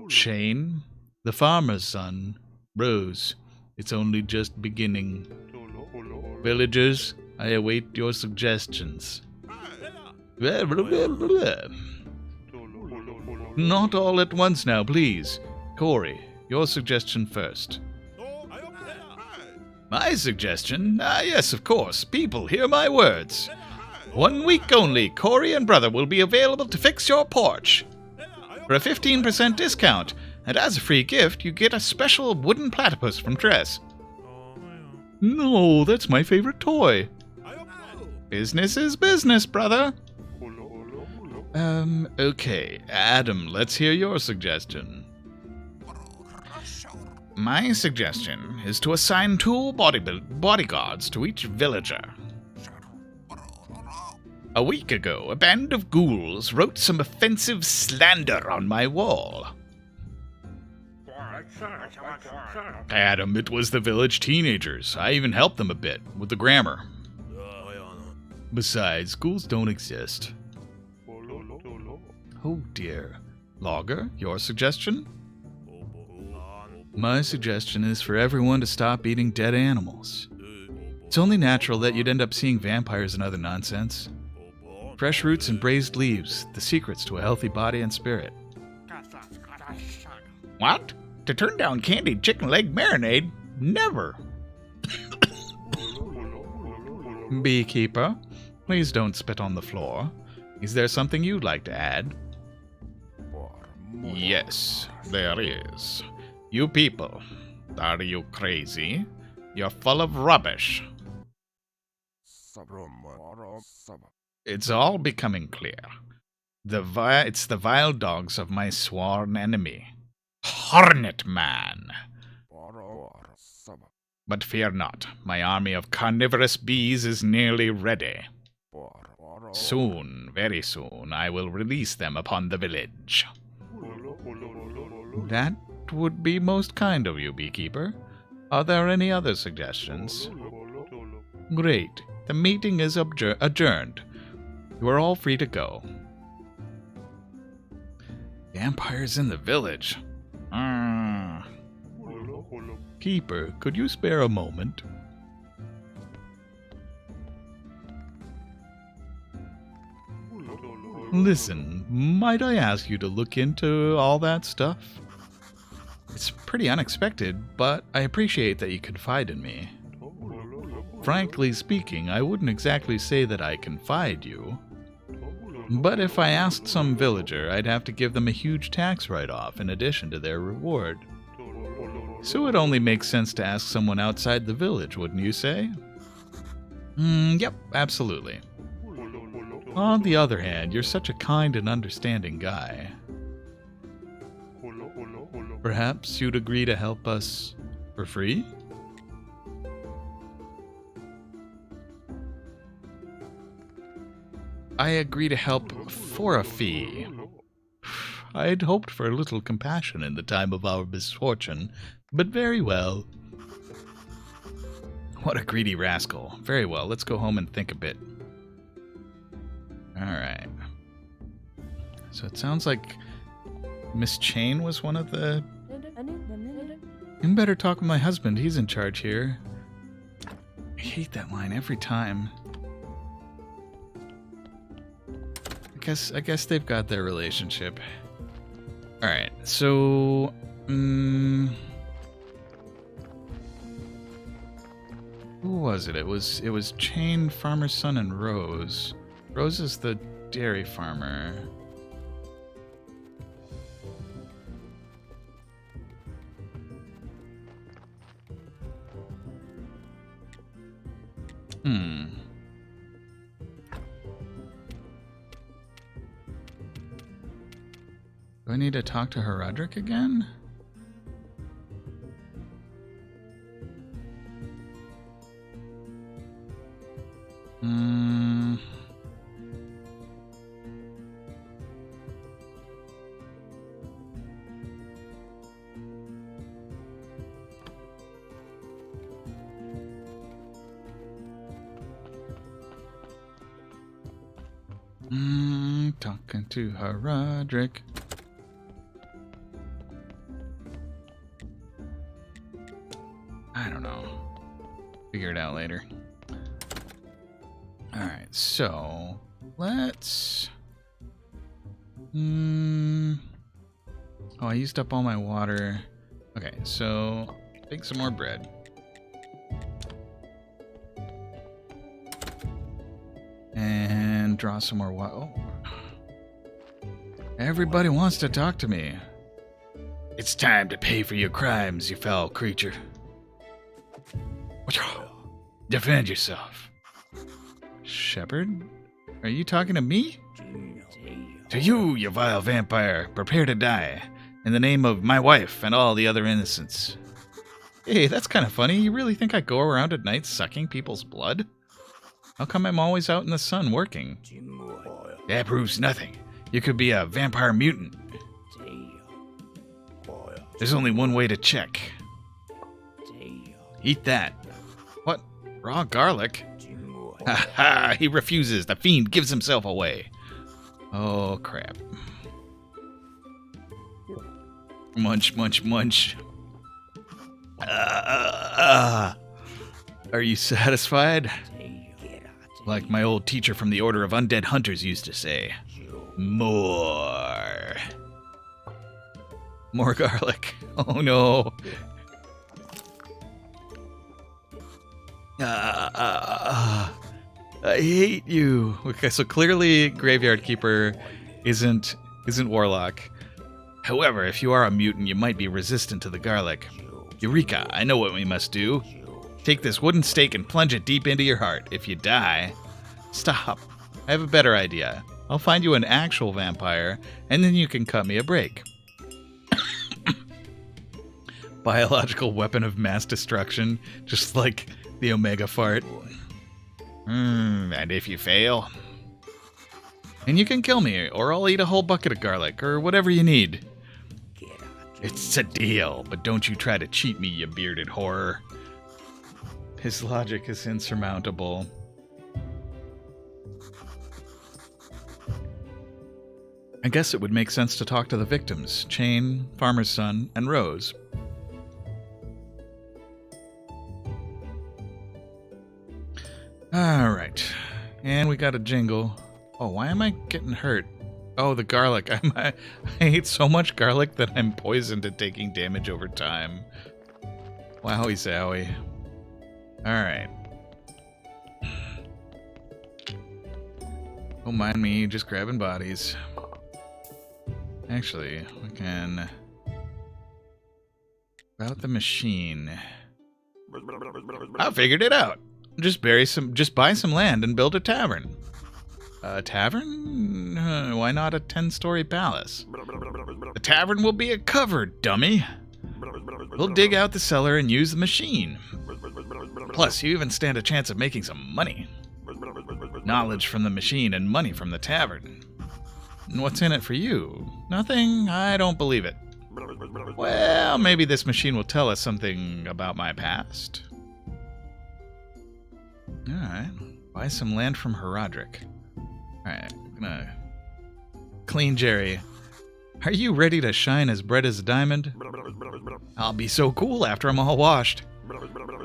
Shane, the farmer's son. Rose, it's only just beginning. Villagers, I await your suggestions. Not all at once now, please. Corey, your suggestion first. My suggestion? Yes, of course. People, hear my words. 1 week only, Corey and brother will be available to fix your porch. For a 15% discount, and as a free gift, you get a special wooden platypus from Tress. No, that's my favorite toy. Business is business, brother. Okay. Adam, let's hear your suggestion. My suggestion is to assign 2 bodyguards to each villager. A week ago, a band of ghouls wrote some offensive slander on my wall. Adam, it was the village teenagers. I even helped them a bit with the grammar. Besides, ghouls don't exist. Oh dear. Logger, your suggestion? My suggestion is for everyone to stop eating dead animals. It's only natural that you'd end up seeing vampires and other nonsense. Fresh roots and braised leaves, the secrets to a healthy body and spirit. What? To turn down candied chicken leg marinade? Never. Beekeeper, please don't spit on the floor. Is there something you'd like to add? Yes, there is. You people, are you crazy? You're full of rubbish. It's all becoming clear. It's the vile dogs of my sworn enemy, Hornet Man. But fear not, my army of carnivorous bees is nearly ready. Soon, very soon, I will release them upon the village. That would be most kind of you, Beekeeper. Are there any other suggestions? Great. The meeting is adjourned. You are all free to go. Vampires in the village. Keeper, could you spare a moment? Listen, might I ask you to look into all that stuff? It's pretty unexpected, but I appreciate that you confide in me. Frankly speaking, I wouldn't exactly say that I confide you. But if I asked some villager, I'd have to give them a huge tax write-off in addition to their reward. So it only makes sense to ask someone outside the village, wouldn't you say? Yep, absolutely. On the other hand, you're such a kind and understanding guy. Perhaps you'd agree to help us for free? I agree to help for a fee. I'd hoped for a little compassion in the time of our misfortune, but very well. What a greedy rascal. Very well, let's go home and think a bit. Alright. So it sounds like Miss Chain was one of the... You better talk with my husband, he's in charge here. I hate that line every time. I guess they've got their relationship. Alright, so... who was it? It was Chain, Farmer's Son, and Rose. Rose is the dairy farmer. Do I need to talk to Roderick again? Talking to Roderick. I don't know. Figure it out later. Alright, so let's... Oh, I used up all my water. Okay, so take some more bread. And draw some more water. Oh. Everybody wants to talk to me. It's time to pay for your crimes, you foul creature. Defend yourself. Shepherd? Are you talking to me? To you, you vile vampire. Prepare to die. In the name of my wife and all the other innocents. Hey, that's kind of funny. You really think I go around at night sucking people's blood? How come I'm always out in the sun working? That proves nothing. You could be a vampire mutant. There's only one way to check. Eat that. What? Raw garlic? Ha ha! He refuses. The fiend gives himself away. Oh, crap. Munch, munch, munch. Are you satisfied? Like my old teacher from the Order of Undead Hunters used to say. More. More garlic. Oh no. I hate you. Okay, so clearly Graveyard Keeper isn't Warlock. However, if you are a mutant, you might be resistant to the garlic. Eureka, I know what we must do. Take this wooden stake and plunge it deep into your heart. If you die... Stop. I have a better idea. I'll find you an actual vampire, and then you can cut me a break. Biological weapon of mass destruction, just like the Omega fart. And if you fail... And you can kill me, or I'll eat a whole bucket of garlic, or whatever you need. It's a deal, but don't you try to cheat me, you bearded horror. His logic is insurmountable. I guess it would make sense to talk to the victims, Chain, Farmer's Son, and Rose. Alright, and we got a jingle. Oh, why am I getting hurt? Oh, the garlic. I ate so much garlic that I'm poisoned and taking damage over time. Wowie zowie. Alright. Don't mind me just grabbing bodies. Actually, we can... About the machine. I figured it out. Just buy some land and build a tavern. A tavern? Why not a 10-story palace? The tavern will be a cover, dummy. We'll dig out the cellar and use the machine. Plus, you even stand a chance of making some money. Knowledge from the machine and money from the tavern. And what's in it for you? Nothing? I don't believe it. Well, maybe this machine will tell us something about my past. Alright. Buy some land from Herodric. Alright, I'm gonna... Clean Jerry. Are you ready to shine as bright as a diamond? I'll be so cool after I'm all washed.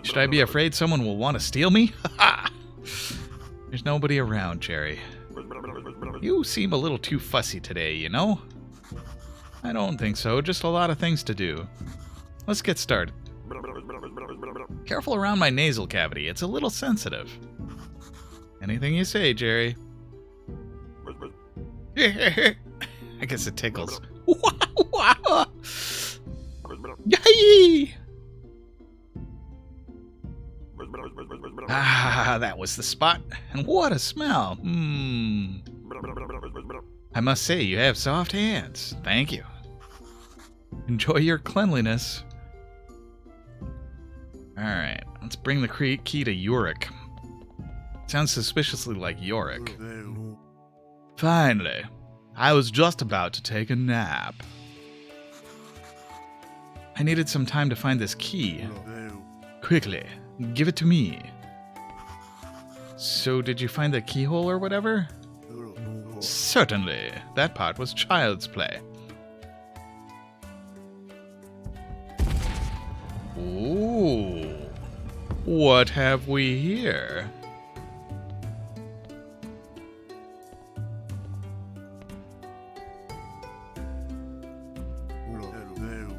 Should I be afraid someone will want to steal me? There's nobody around, Jerry. You seem a little too fussy today, you know? I don't think so, just a lot of things to do. Let's get started. Careful around my nasal cavity, it's a little sensitive. Anything you say, Jerry. I guess it tickles. Yay! Ah, that was the spot. And what a smell. I must say, you have soft hands. Thank you. Enjoy your cleanliness. Alright, let's bring the key to Yorick. Sounds suspiciously like Yorick. Finally, I was just about to take a nap. I needed some time to find this key. Quickly, give it to me. So, did you find the keyhole or whatever? Certainly. That part was child's play. Ooh. What have we here?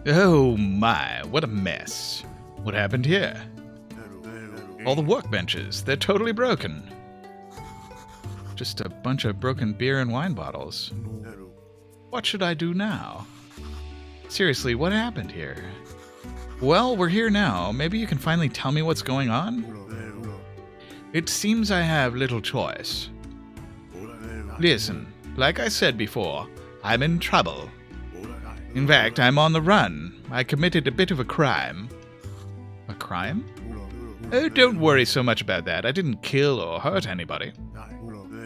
Oh my, what a mess. What happened here? All the workbenches, they're totally broken. Just a bunch of broken beer and wine bottles. What should I do now? Seriously, what happened here? Well, we're here now. Maybe you can finally tell me what's going on? It seems I have little choice. Listen, like I said before, I'm in trouble. In fact, I'm on the run. I committed a bit of a crime. A crime? Oh, don't worry so much about that. I didn't kill or hurt anybody.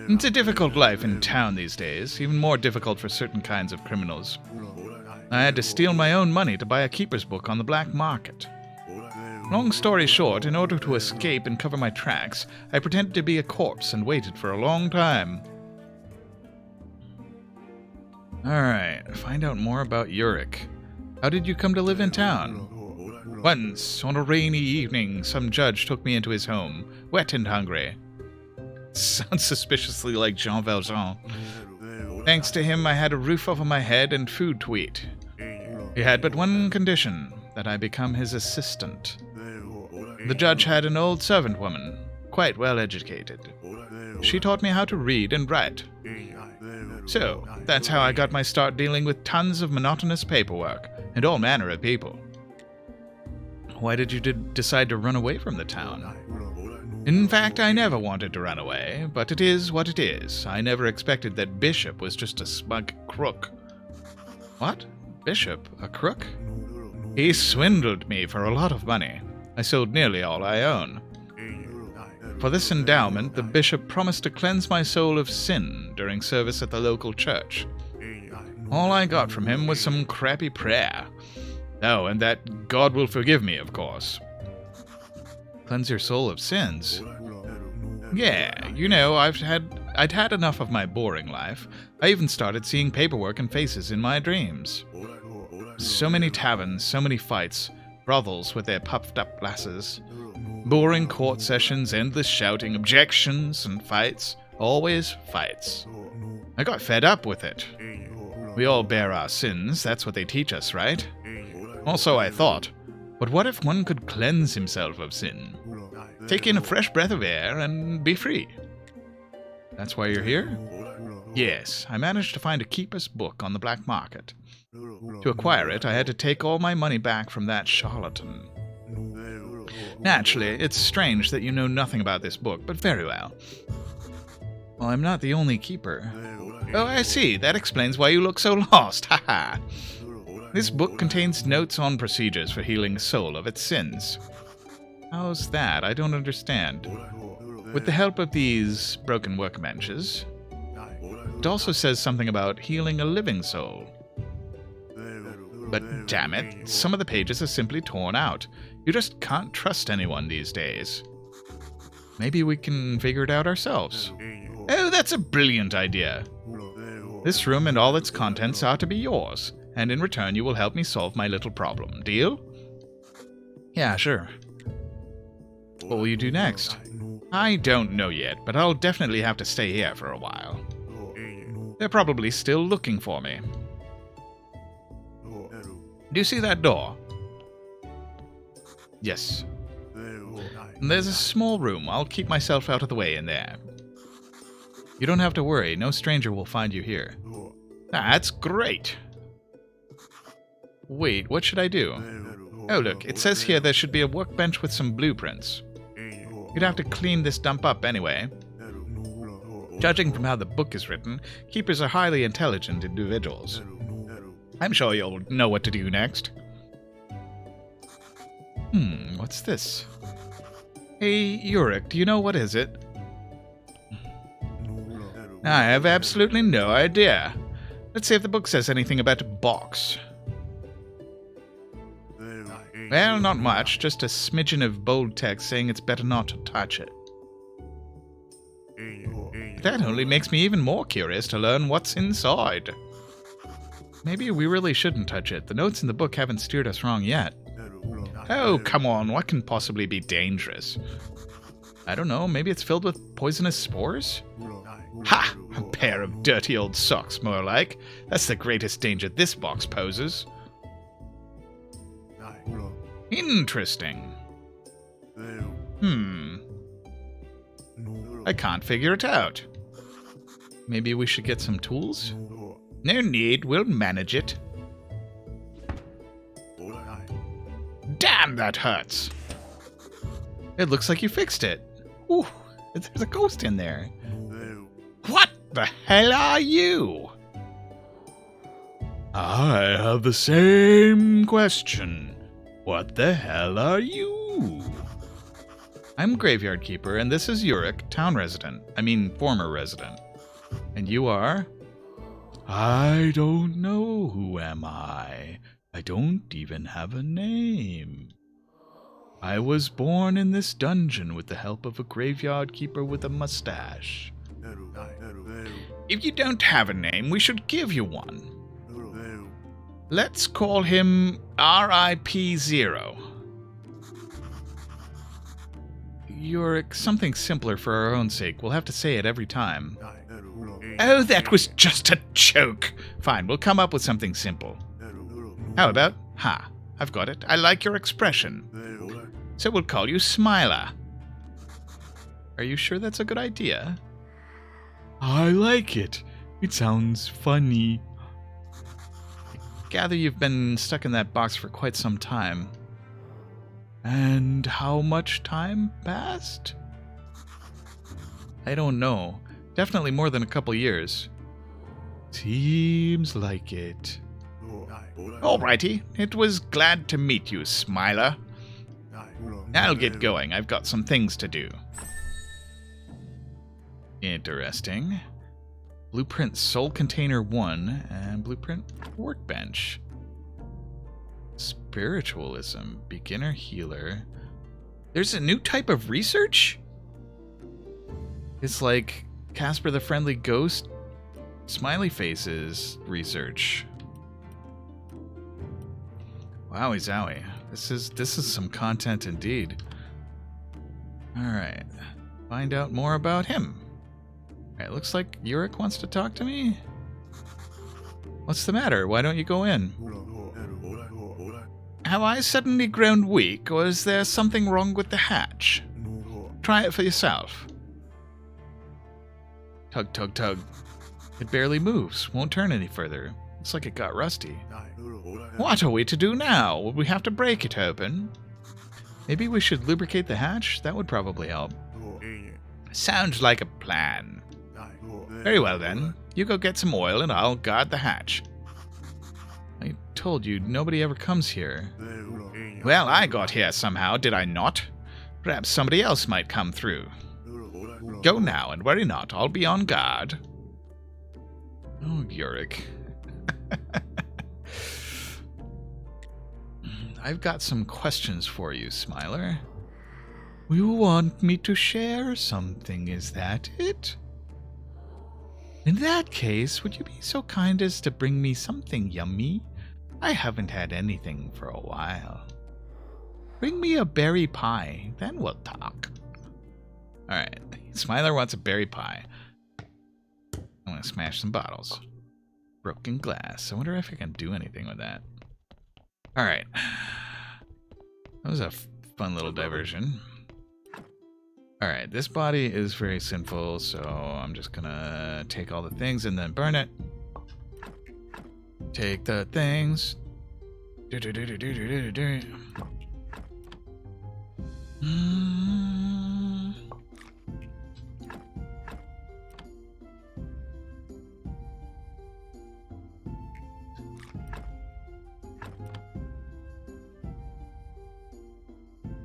It's a difficult life in town these days, even more difficult for certain kinds of criminals. I had to steal my own money to buy a keeper's book on the black market. Long story short, in order to escape and cover my tracks, I pretended to be a corpse and waited for a long time. Alright, find out more about Yorick. How did you come to live in town? Once, on a rainy evening, some judge took me into his home, wet and hungry. Sounds suspiciously like Jean Valjean. Thanks to him, I had a roof over my head and food to eat. He had but one condition, that I become his assistant. The judge had an old servant woman, quite well educated. She taught me how to read and write. So, that's how I got my start dealing with tons of monotonous paperwork and all manner of people. Why did you decide to run away from the town? In fact, I never wanted to run away, but it is what it is. I never expected that Bishop was just a smug crook. What? Bishop? A crook? He swindled me for a lot of money. I sold nearly all I own. For this endowment, the bishop promised to cleanse my soul of sin during service at the local church. All I got from him was some crappy prayer. Oh, and that God will forgive me, of course. Cleanse your soul of sins? Yeah, you know, I'd had enough of my boring life. I even started seeing paperwork and faces in my dreams. So many taverns, so many fights, brothels with their puffed-up lasses, boring court sessions, endless shouting, objections and fights, always fights. I got fed up with it. We all bear our sins, that's what they teach us, right? Also, I thought, but what if one could cleanse himself of sin? Take in a fresh breath of air and be free. That's why you're here? Yes, I managed to find a keeper's book on the black market. To acquire it, I had to take all my money back from that charlatan. Naturally, it's strange that you know nothing about this book, but very well. Well, I'm not the only keeper. Oh, I see. That explains why you look so lost. Haha. This book contains notes on procedures for healing the soul of its sins. How's that? I don't understand. With the help of these broken workbenches, it also says something about healing a living soul. But damn it, some of the pages are simply torn out. You just can't trust anyone these days. Maybe we can figure it out ourselves. Oh, that's a brilliant idea. This room and all its contents are to be yours, and in return you will help me solve my little problem. Deal? Yeah, sure. What will you do next? I don't know yet, but I'll definitely have to stay here for a while. They're probably still looking for me. Do you see that door? Yes. There's a small room. I'll keep myself out of the way in there. You don't have to worry. No stranger will find you here. That's great. Wait, what should I do? Oh, look, it says here there should be a workbench with some blueprints. You'd have to clean this dump up anyway. Judging from how the book is written, keepers are highly intelligent individuals. I'm sure you'll know what to do next. What's this? Hey, Uric, do you know what is it? I have absolutely no idea. Let's see if the book says anything about a box. Well, not much, just a smidgen of bold text saying it's better not to touch it. That only makes me even more curious to learn what's inside. Maybe we really shouldn't touch it. The notes in the book haven't steered us wrong yet. Oh, come on, what can possibly be dangerous? I don't know, maybe it's filled with poisonous spores? Ha! A pair of dirty old socks, more like. That's the greatest danger this box poses. Interesting. I can't figure it out. Maybe we should get some tools? No need, we'll manage it. Damn, that hurts. It looks like you fixed it. Ooh, there's a ghost in there. What the hell are you? I have the same question. What the hell are you? I'm Graveyard Keeper, and this is Uric, town resident. I mean, former resident. And you are? I don't know. Who am I? I don't even have a name. I was born in this dungeon with the help of a graveyard keeper with a mustache. If you don't have a name, we should give you one. Let's call him RIP0. you're something simpler for our own sake. We'll have to say it every time. Oh, that was just a joke. Fine, we'll come up with something simple. How about, ha, I've got it. I like your expression. So we'll call you Smiler. Are you sure that's a good idea? I like it. It sounds funny. Gather you've been stuck in that box for quite some time. And how much time passed? I don't know. Definitely more than a couple years. Seems like it. Alrighty. It was glad to meet you, Smiler. I'll get going. I've got some things to do. Interesting. Blueprint Soul Container 1 and Blueprint Workbench. Spiritualism, Beginner Healer. There's a new type of research? It's like Casper the Friendly Ghost, Smiley Faces research. Wowie zowie. This is some content indeed. Alright. Find out more about him. Alright, looks like Yurik wants to talk to me. What's the matter? Why don't you go in? Have I suddenly grown weak, or is there something wrong with the hatch? Try it for yourself. Tug, tug, tug. It barely moves. Won't turn any further. Looks like it got rusty. What are we to do now? Will we have to break it open? Maybe we should lubricate the hatch? That would probably help. Sounds like a plan. Very well then. You go get some oil and I'll guard the hatch. I told you, nobody ever comes here. Well, I got here somehow, did I not? Perhaps somebody else might come through. Go now and worry not. I'll be on guard. Oh, Yurik. I've got some questions for you, Smiler. You want me to share something, is that it? In that case, would you be so kind as to bring me something yummy? I haven't had anything for a while. Bring me a berry pie, then we'll talk. Alright, Smiler wants a berry pie. I'm gonna smash some bottles. Broken glass. I wonder if I can do anything with that. Alright. That was a fun little diversion. Alright, this body is very sinful, so I'm just gonna take all the things and then burn it. Take the things. I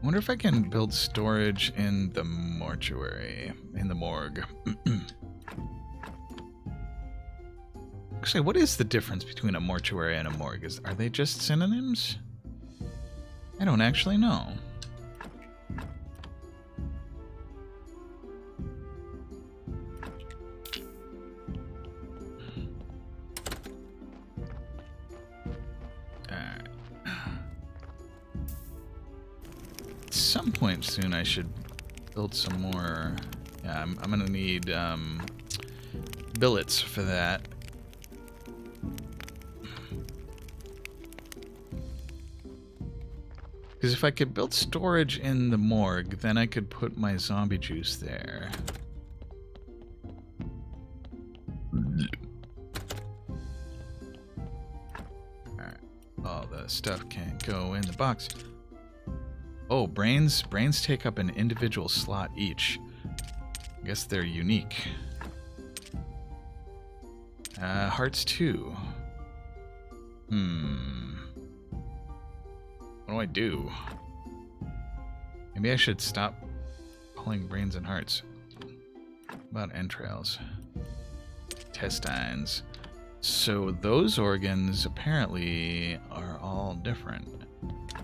wonder if I can build storage in the mortuary, in the morgue. Actually, what is the difference between a mortuary and a morgue? Are they just synonyms? I don't actually know. At some point soon I should build some more. Yeah, I'm gonna need billets for that. Because if I could build storage in the morgue, then I could put my zombie juice there. Alright. All the stuff can't go in the box. Oh, brains. Brains take up an individual slot each. I guess they're unique. Hearts too. What do I do? Maybe I should stop pulling brains and hearts. What about entrails? Intestines. So those organs apparently are all different.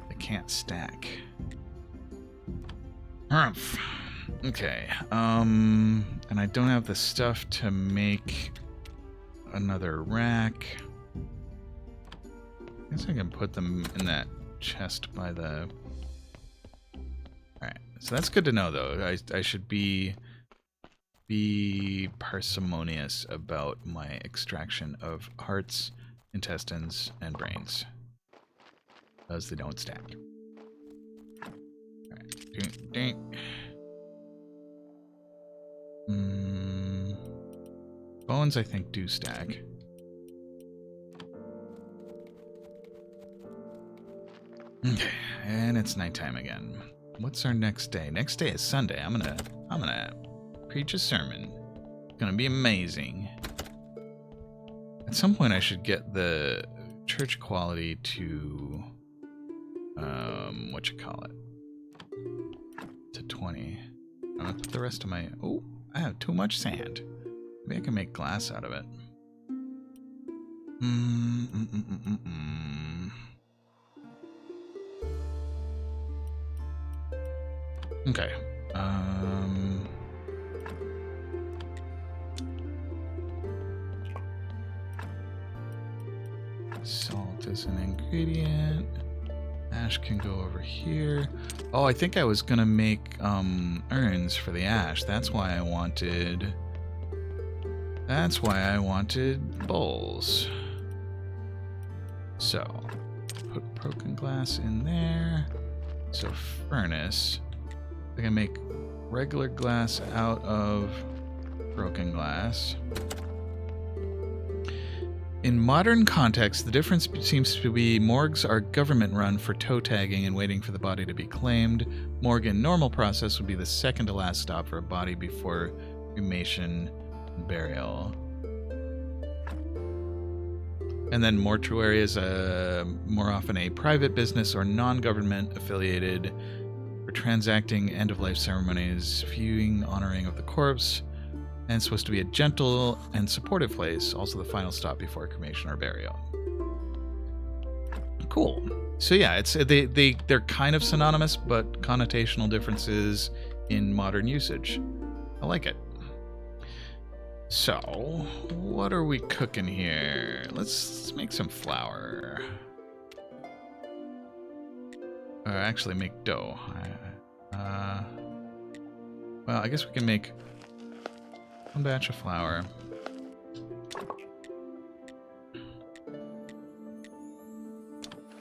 They can't stack. Okay. And I don't have the stuff to make another rack. I guess I can put them in that chest by the... Alright, So that's good to know, though. I should be parsimonious about my extraction of hearts, intestines, and brains, because they don't stack. All right. Bones, I think, do stack. Okay, and it's nighttime again. What's our next day? Next day is Sunday. I'm gonna preach a sermon. It's gonna be amazing. At some point, I should get the church quality to to 20. I'm gonna put the rest of my. Oh, I have too much sand. Maybe I can make glass out of it. Okay. Salt is an ingredient. Ash can go over here. Oh, I think I was gonna make urns for the ash. That's why I wanted bowls. So put broken glass in there. So furnace. I can make regular glass out of broken glass. In modern context, the difference seems to be morgues are government-run for toe tagging and waiting for the body to be claimed. Morgue in normal process would be the second to last stop for a body before cremation and burial. And then mortuary is more often a private business or non-government affiliated for transacting end-of-life ceremonies, viewing, honoring of the corpse, and it's supposed to be a gentle and supportive place, also the final stop before cremation or burial. Cool. So yeah, it's they're kind of synonymous, but connotational differences in modern usage. I like it. So, what are we cooking here? Let's make some flour. Or actually make dough. Well, I guess we can make one batch of flour.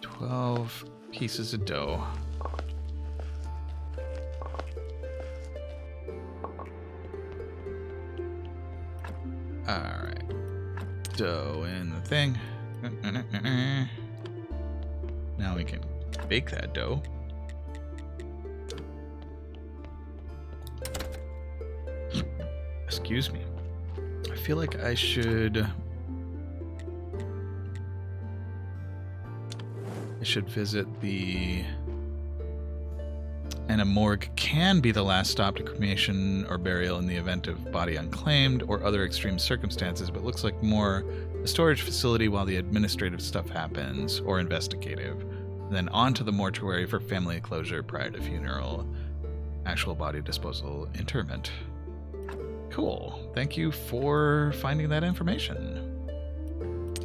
$12 pieces of dough. Alright. Dough in the thing. Now we can bake that dough. Excuse me. I feel like I should visit the... And a morgue can be the last stop to cremation or burial in the event of body unclaimed or other extreme circumstances, but looks like more a storage facility while the administrative stuff happens, or investigative. And then on to the mortuary for family closure prior to funeral, actual body disposal, interment. Cool. Thank you for finding that information.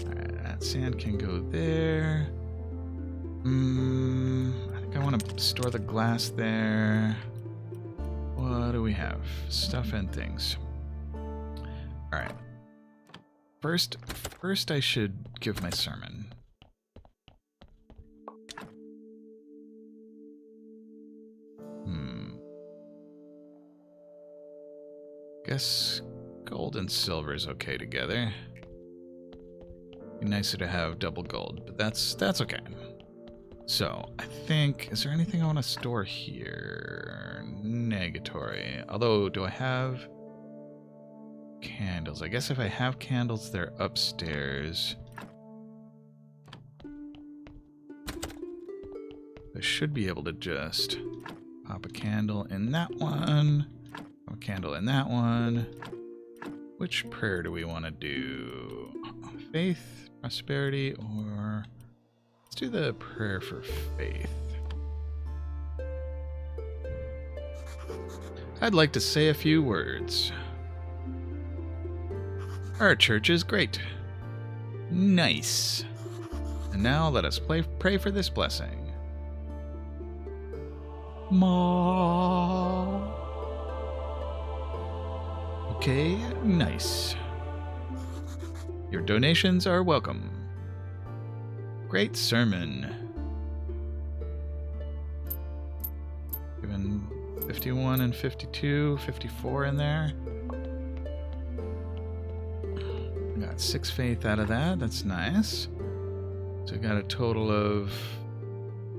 Alright, that sand can go there. I think I want to store the glass there. What do we have? Stuff and things. Alright. First I should give my sermon. Guess gold and silver is okay together. Be nicer to have double gold, but that's okay. So, I think, is there anything I want to store here? Negatory. Although, do I have candles? I guess if I have candles, they're upstairs. I should be able to just pop a candle in that one. A candle in that one. Which prayer do we want to do? Faith, prosperity, or... Let's do the prayer for faith. I'd like to say a few words. Our church is great. Nice. And now let us pray for this blessing. Ma. Okay, nice. Your donations are welcome. Great sermon. Given 51 and 52, 54 in there. Got 6 faith out of that. That's nice. So we got a total of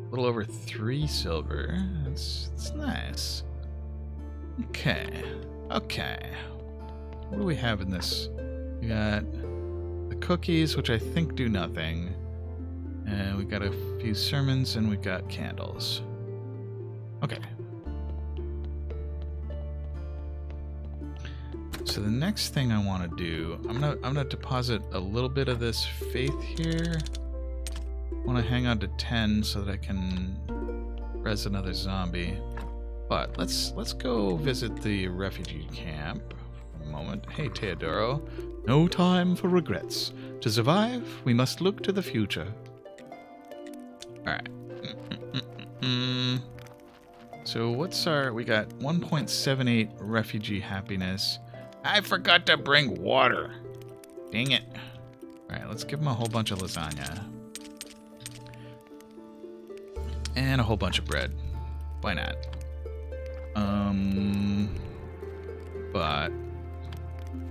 a little over 3 silver. That's nice. Okay. Okay. What do we have in this? We got the cookies, which I think do nothing. And we got a few sermons, and we got candles. Okay. So the next thing I want to do, I'm gonna deposit a little bit of this faith here. I want to hang on to 10 so that I can res another zombie. But let's go visit the refugee camp for a moment. Hey Teodoro, no time for regrets. To survive, we must look to the future. All right. So what's our? We got 1.78 refugee happiness. I forgot to bring water. Dang it. Alright, let's give him a whole bunch of lasagna. And a whole bunch of bread. Why not? But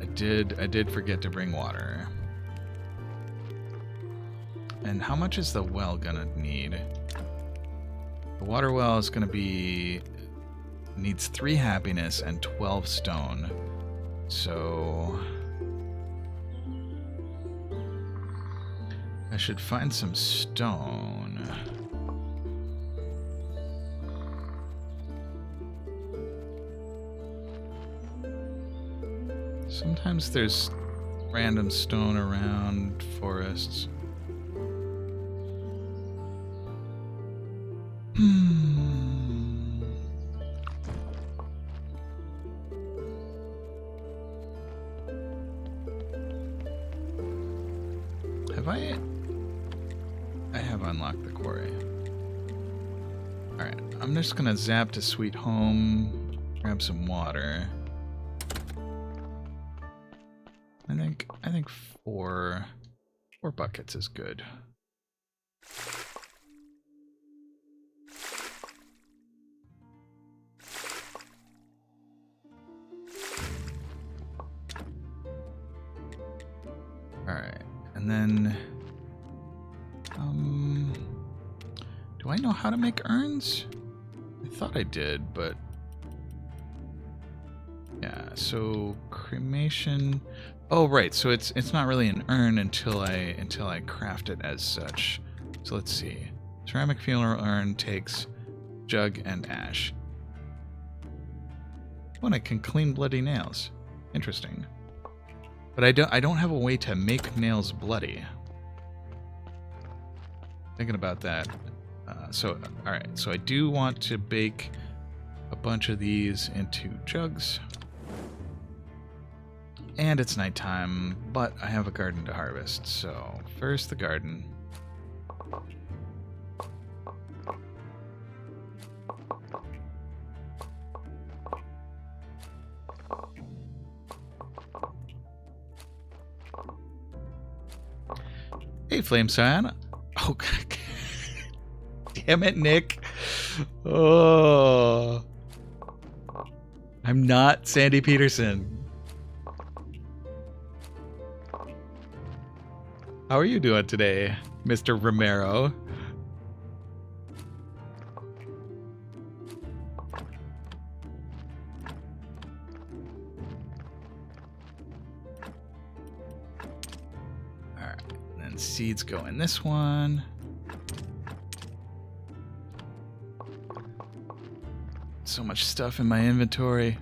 I did forget to bring water. And how much is the well gonna need? The water well is gonna be needs 3 happiness and 12 stone. So I should find some stone. Sometimes there's random stone around forests. I have unlocked the quarry. Alright, I'm just gonna zap to Sweet Home, grab some water. I think four buckets is good. Alright, and then do I know how to make urns? I thought I did, but yeah, so cremation. Oh right, so it's not really an urn until I craft it as such. So let's see. Ceramic funeral urn takes jug and ash. Oh, and I can clean bloody nails. Interesting. But I don't have a way to make nails bloody. Thinking about that. Alright, so I do want to bake a bunch of these into jugs. And it's nighttime, but I have a garden to harvest, so first the garden. Hey, Flame Scion. Oh, damn it, Nick. Oh. I'm not Sandy Peterson. How are you doing today, Mr. Romero? Alright, and then seeds go in this one. So much stuff in my inventory.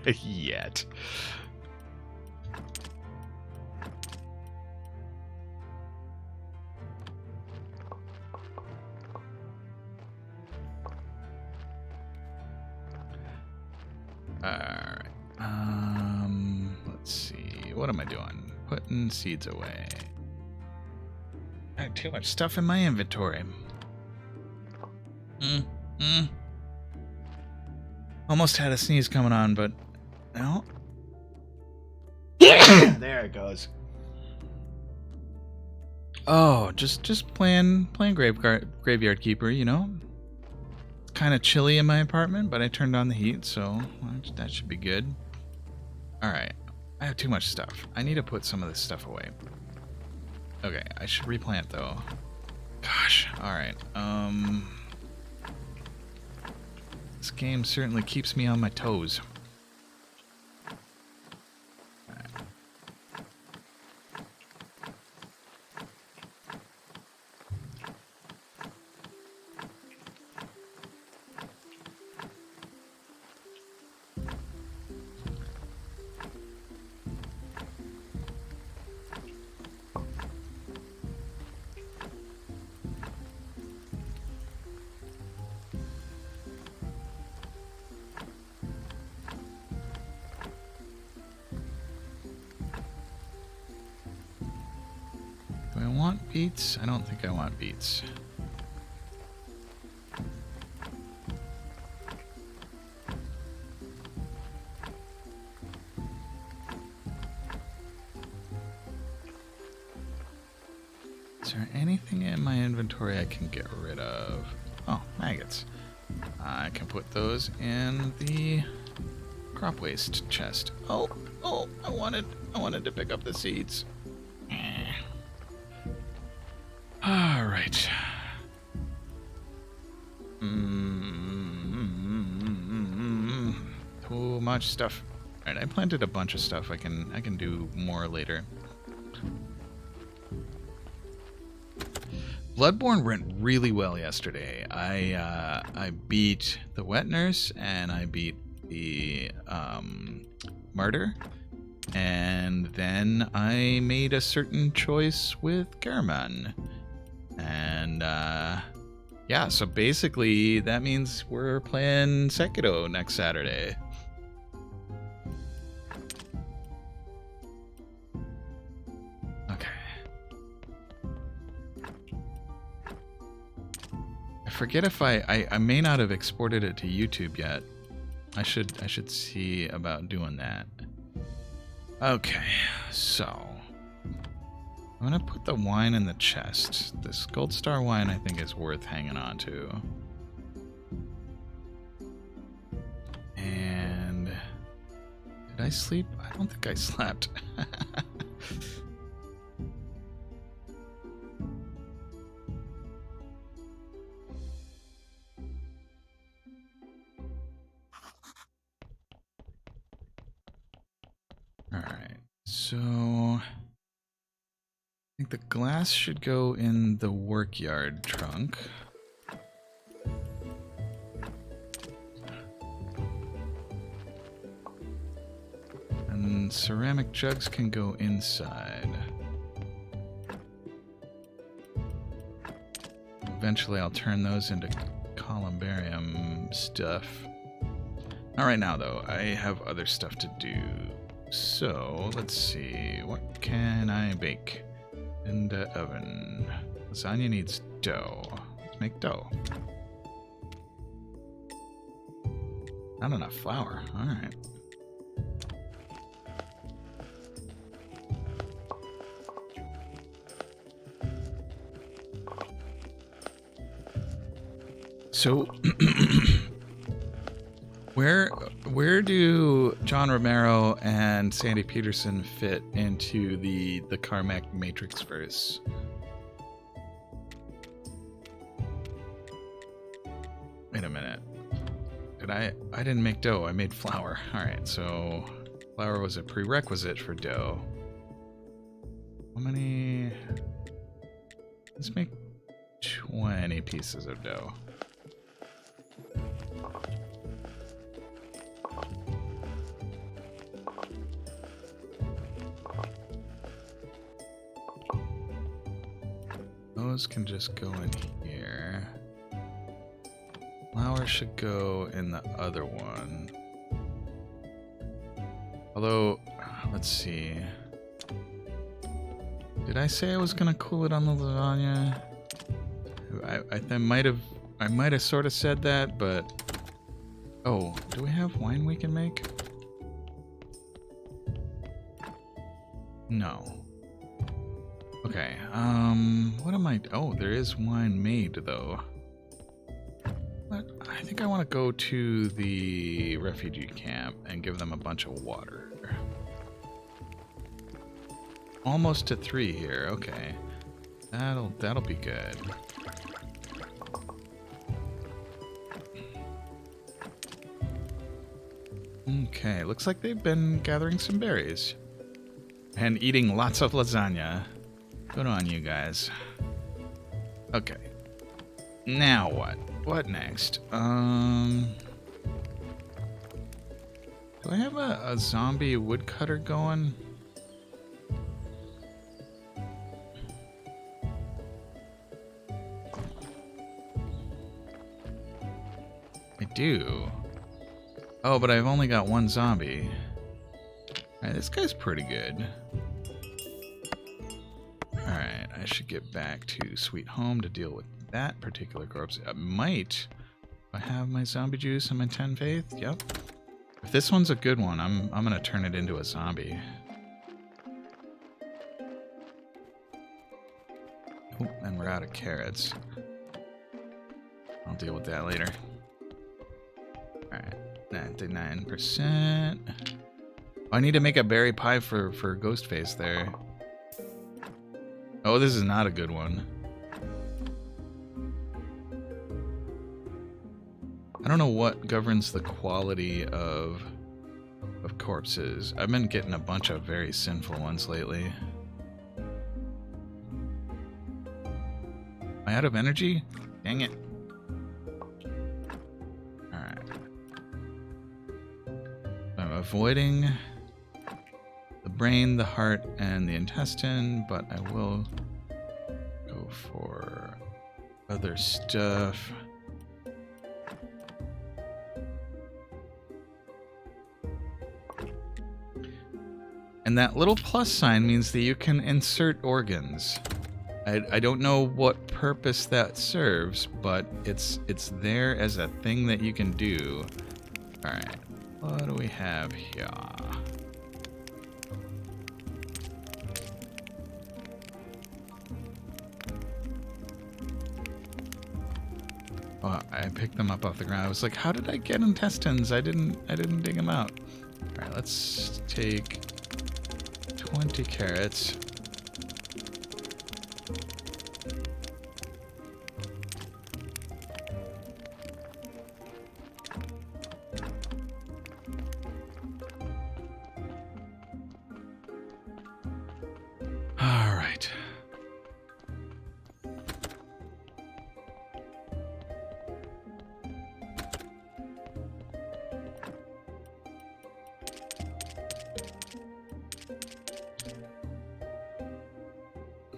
Yet. Alright. Let's see. What am I doing? Putting seeds away. I have too much stuff in my inventory. Mm, mm. Almost had a sneeze coming on, but no. There it goes. Oh, just playing graveyard keeper, you know. It's kind of chilly in my apartment, but I turned on the heat, so that should be good. All right, I have too much stuff. I need to put some of this stuff away. Okay, I should replant though. Gosh, all right. This game certainly keeps me on my toes. Do I want beets? I don't think I want beets. Is there anything in my inventory I can get rid of? Oh, maggots. I can put those in the crop waste chest. Oh, I wanted to pick up the seeds. All right. Too much stuff. All right, I planted a bunch of stuff. I can do more later. Bloodborne went really well yesterday. I beat the wet nurse and I beat the martyr, and then I made a certain choice with Karaman. And yeah, so basically that means we're playing Sekiro next Saturday. Okay. I forget if I may not have exported it to YouTube yet. I should see about doing that. Okay, so I'm gonna put the wine in the chest. This Gold Star wine I think is worth hanging on to. And did I sleep? I don't think I slept. Alright, so I think the glass should go in the workyard trunk. And ceramic jugs can go inside. Eventually I'll turn those into columbarium stuff. Not right now though, I have other stuff to do. So, let's see, what can I bake in the oven? Lasagna needs dough. Let's make dough. Not enough flour, alright. So, where do John Romero and Sandy Peterson fit into the Carmack Matrix verse? Wait a minute. I didn't make dough, I made flour. Alright, so flour was a prerequisite for dough. How many? Let's make 20 pieces of dough. Those can just go in here. Flour should go in the other one. Although, let's see. Did I say I was gonna cool it on the lasagna? I I might have sort of said that, but... Oh, do we have wine we can make? No. Okay, what am I... Oh, there is wine made, though. But I think I want to go to the refugee camp and give them a bunch of water. Almost to 3 here, okay. That'll be good. Okay, looks like they've been gathering some berries. And eating lots of lasagna. Good on you guys. Okay. Now what? What next? Do I have a zombie woodcutter going? I do. Oh, but I've only got 1 zombie. Alright, this guy's pretty good. Alright, I should get back to Sweet Home to deal with that particular corpse. I might. I have my zombie juice and my 10 faith. Yep. If this one's a good one, I'm gonna turn it into a zombie. Oh, and we're out of carrots. I'll deal with that later. Alright, 99%. I need to make a berry pie for Ghostface there. Oh, this is not a good one. I don't know what governs the quality of corpses. I've been getting a bunch of very sinful ones lately. Am I out of energy? Dang it. Alright. I'm avoiding the brain, the heart, and the intestine, but I will go for other stuff. And that little plus sign means that you can insert organs. I don't know what purpose that serves, but it's there as a thing that you can do. Alright, what do we have here? Oh, I picked them up off the ground. I was like, how did I get intestines? I didn't dig them out. Alright, let's take 20 carrots. All right.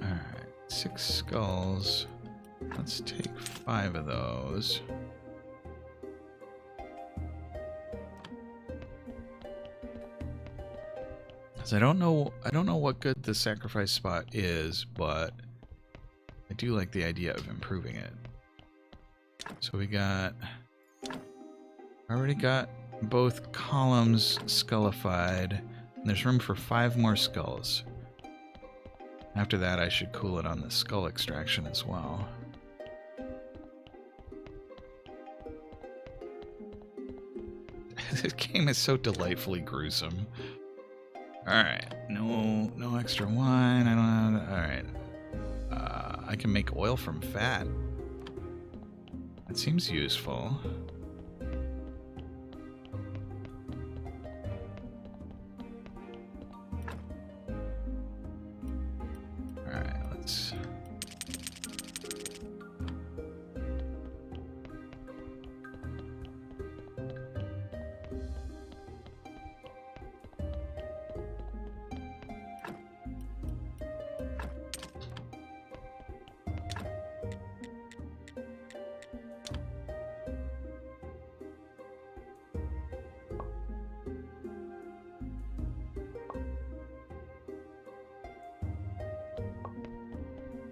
All right, 6 skulls. Let's take 5 of those. I don't know what good the sacrifice spot is, but I do like the idea of improving it. So we got, already got both columns skullified, and there's room for 5 more skulls. After that, I should cool it on the skull extraction as well. This game is so delightfully gruesome. Alright, no extra wine, I don't have, alright. I can make oil from fat. That seems useful. Alright, let's...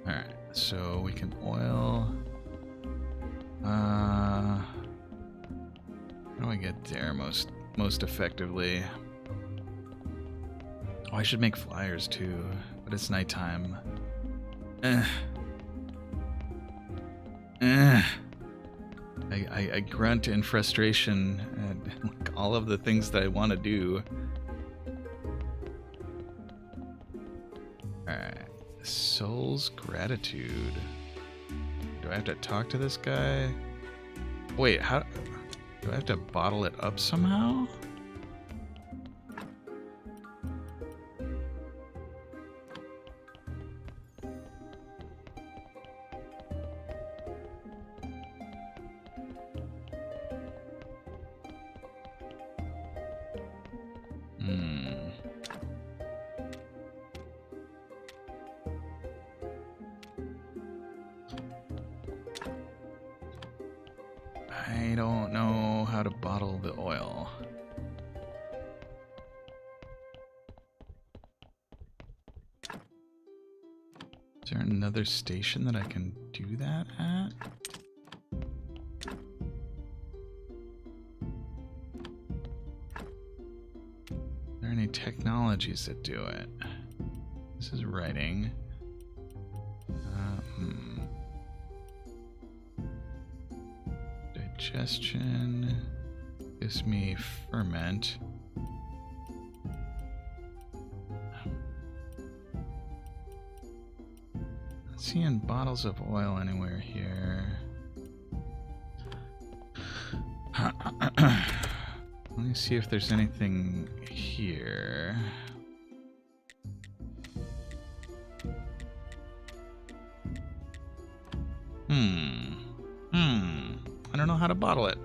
Alright, so we can oil. right there most effectively. Oh, I should make flyers too, but it's nighttime. I grunt in frustration at like, all of the things that I want to do. Alright. Soul's Gratitude. Do I have to talk to this guy? Wait, how... Do I have to bottle it up somehow? I don't know how to bottle the oil. Is there another station that I can do that at? Are there any technologies that do it? This is writing. Digestion gives me ferment. Not seeing bottles of oil anywhere here. Let me see if there's anything here. I don't know how to bottle it.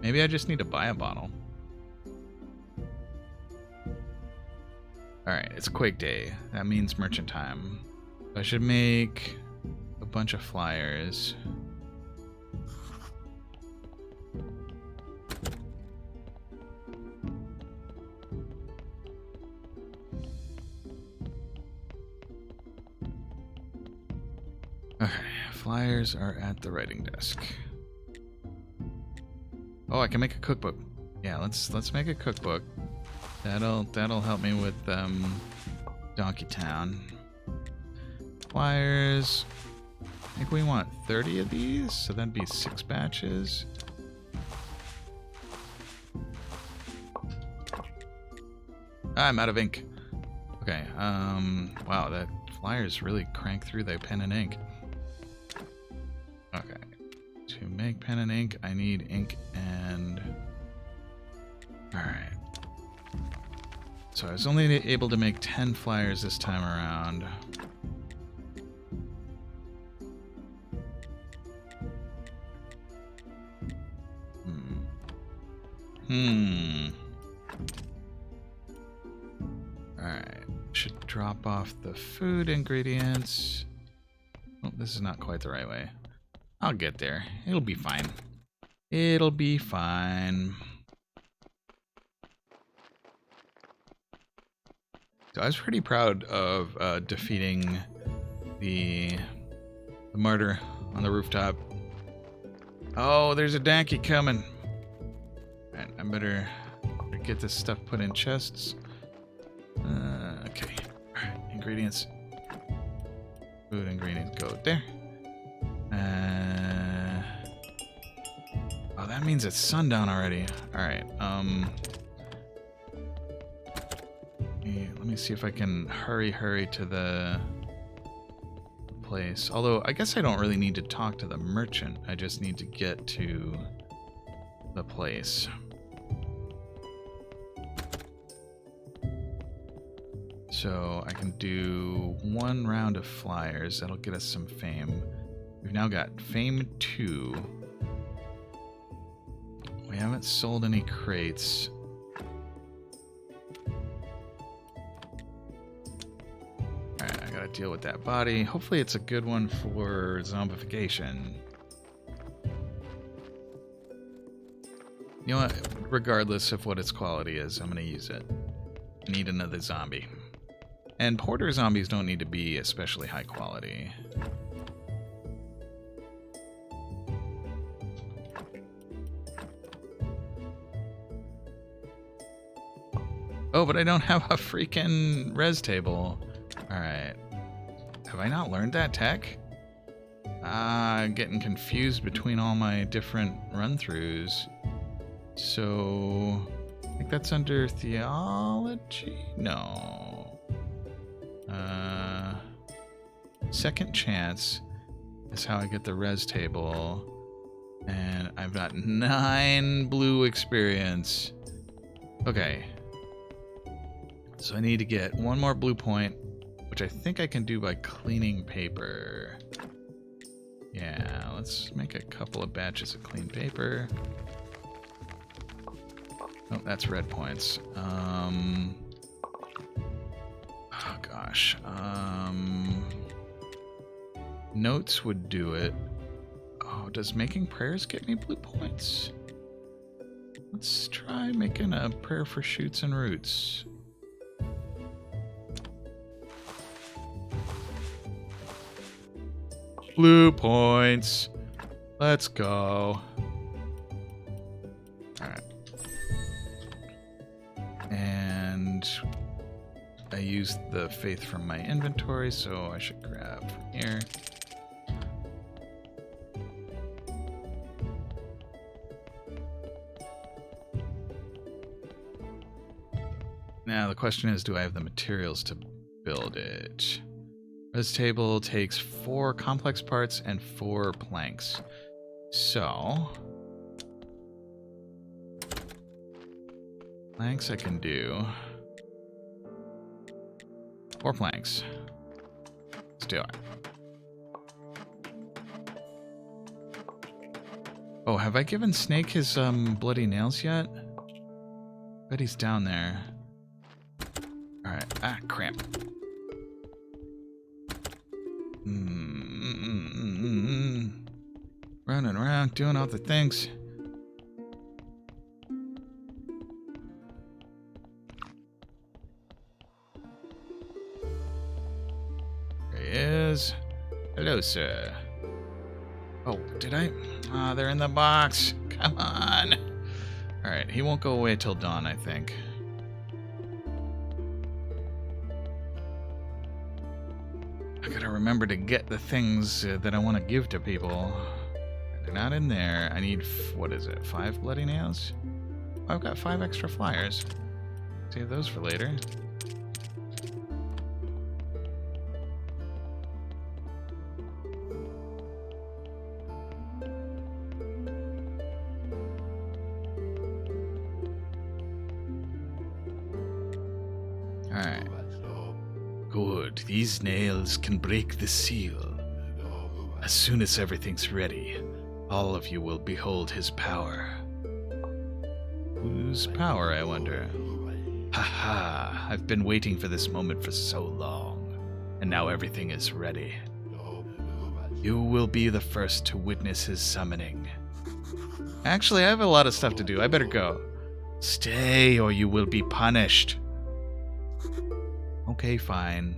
Maybe I just need to buy a bottle. Alright, it's Quake Day. That means merchant time. I should make a bunch of flyers. Okay, flyers are at the writing desk. Oh, I can make a cookbook. Yeah, let's make a cookbook. That'll help me with Donkey Town. Flyers. I think we want 30 of these, so that'd be 6 batches. I'm out of ink. Okay, wow, that flyers really crank through the pen and ink. Okay. To make pen and ink, I need ink and... Alright. So I was only able to make 10 flyers this time around. Alright. Should drop off the food ingredients. Oh, this is not quite the right way. I'll get there. It'll be fine. It'll be fine. So I was pretty proud of defeating the martyr on the rooftop. Oh, there's a donkey coming. Alright, I better get this stuff put in chests. Okay. Alright, ingredients. Food ingredients go there. Oh, that means it's sundown already. Alright, let me see if I can hurry to the place. Although, I guess I don't really need to talk to the merchant. I just need to get to the place. So, I can do 1 round of flyers. That'll get us some fame. We've now got Fame 2. We haven't sold any crates. Alright, I gotta deal with that body. Hopefully it's a good one for zombification. You know what? Regardless of what its quality is, I'm gonna use it. I need another zombie. And porter zombies don't need to be especially high quality. Oh, but I don't have a freaking res table. Alright. Have I not learned that tech? I'm getting confused between all my different run-throughs. So... I think that's under theology? No. Second chance is how I get the res table. And I've got 9 blue experience. Okay. So I need to get 1 more blue point, which I think I can do by cleaning paper. Yeah, let's make a couple of batches of clean paper. Oh, that's red points. Oh gosh. Notes would do it. Oh, does making prayers get me blue points? Let's try making a prayer for shoots and roots. Blue points. Let's go. Alright. And I used the faith from my inventory, so I should grab from here. Now the question is, do I have the materials to build it? This table takes 4 complex parts and 4 planks. So... planks I can do. 4 planks. Let's do it. Oh, have I given Snake his bloody nails yet? Bet he's down there. Alright. Ah, cramp. Running around, doing all the things. There he is. Hello, sir. Oh, did I? Ah, they're in the box. Come on. Alright, he won't go away till dawn, I think. I gotta remember to get the things that I want to give to people. They're not in there. I need, what is it, 5 bloody nails? Oh, I've got 5 extra flyers. Save those for later. Alright. Good. These nails can break the seal. As soon as everything's ready, all of you will behold his power. Whose power, I wonder? Haha, I've been waiting for this moment for so long, and now everything is ready. You will be the first to witness his summoning. Actually, I have a lot of stuff to do. I better go. Stay, or you will be punished. Okay, fine.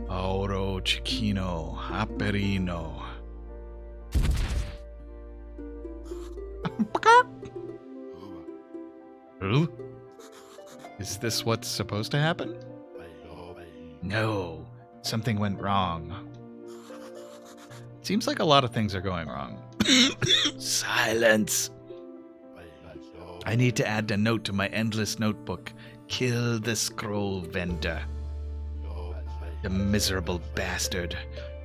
Oro Cicchino Aperino. Is this what's supposed to happen? No, something went wrong. Seems like a lot of things are going wrong. Silence! I need to add a note to my endless notebook. Kill the scroll vendor. The miserable bastard.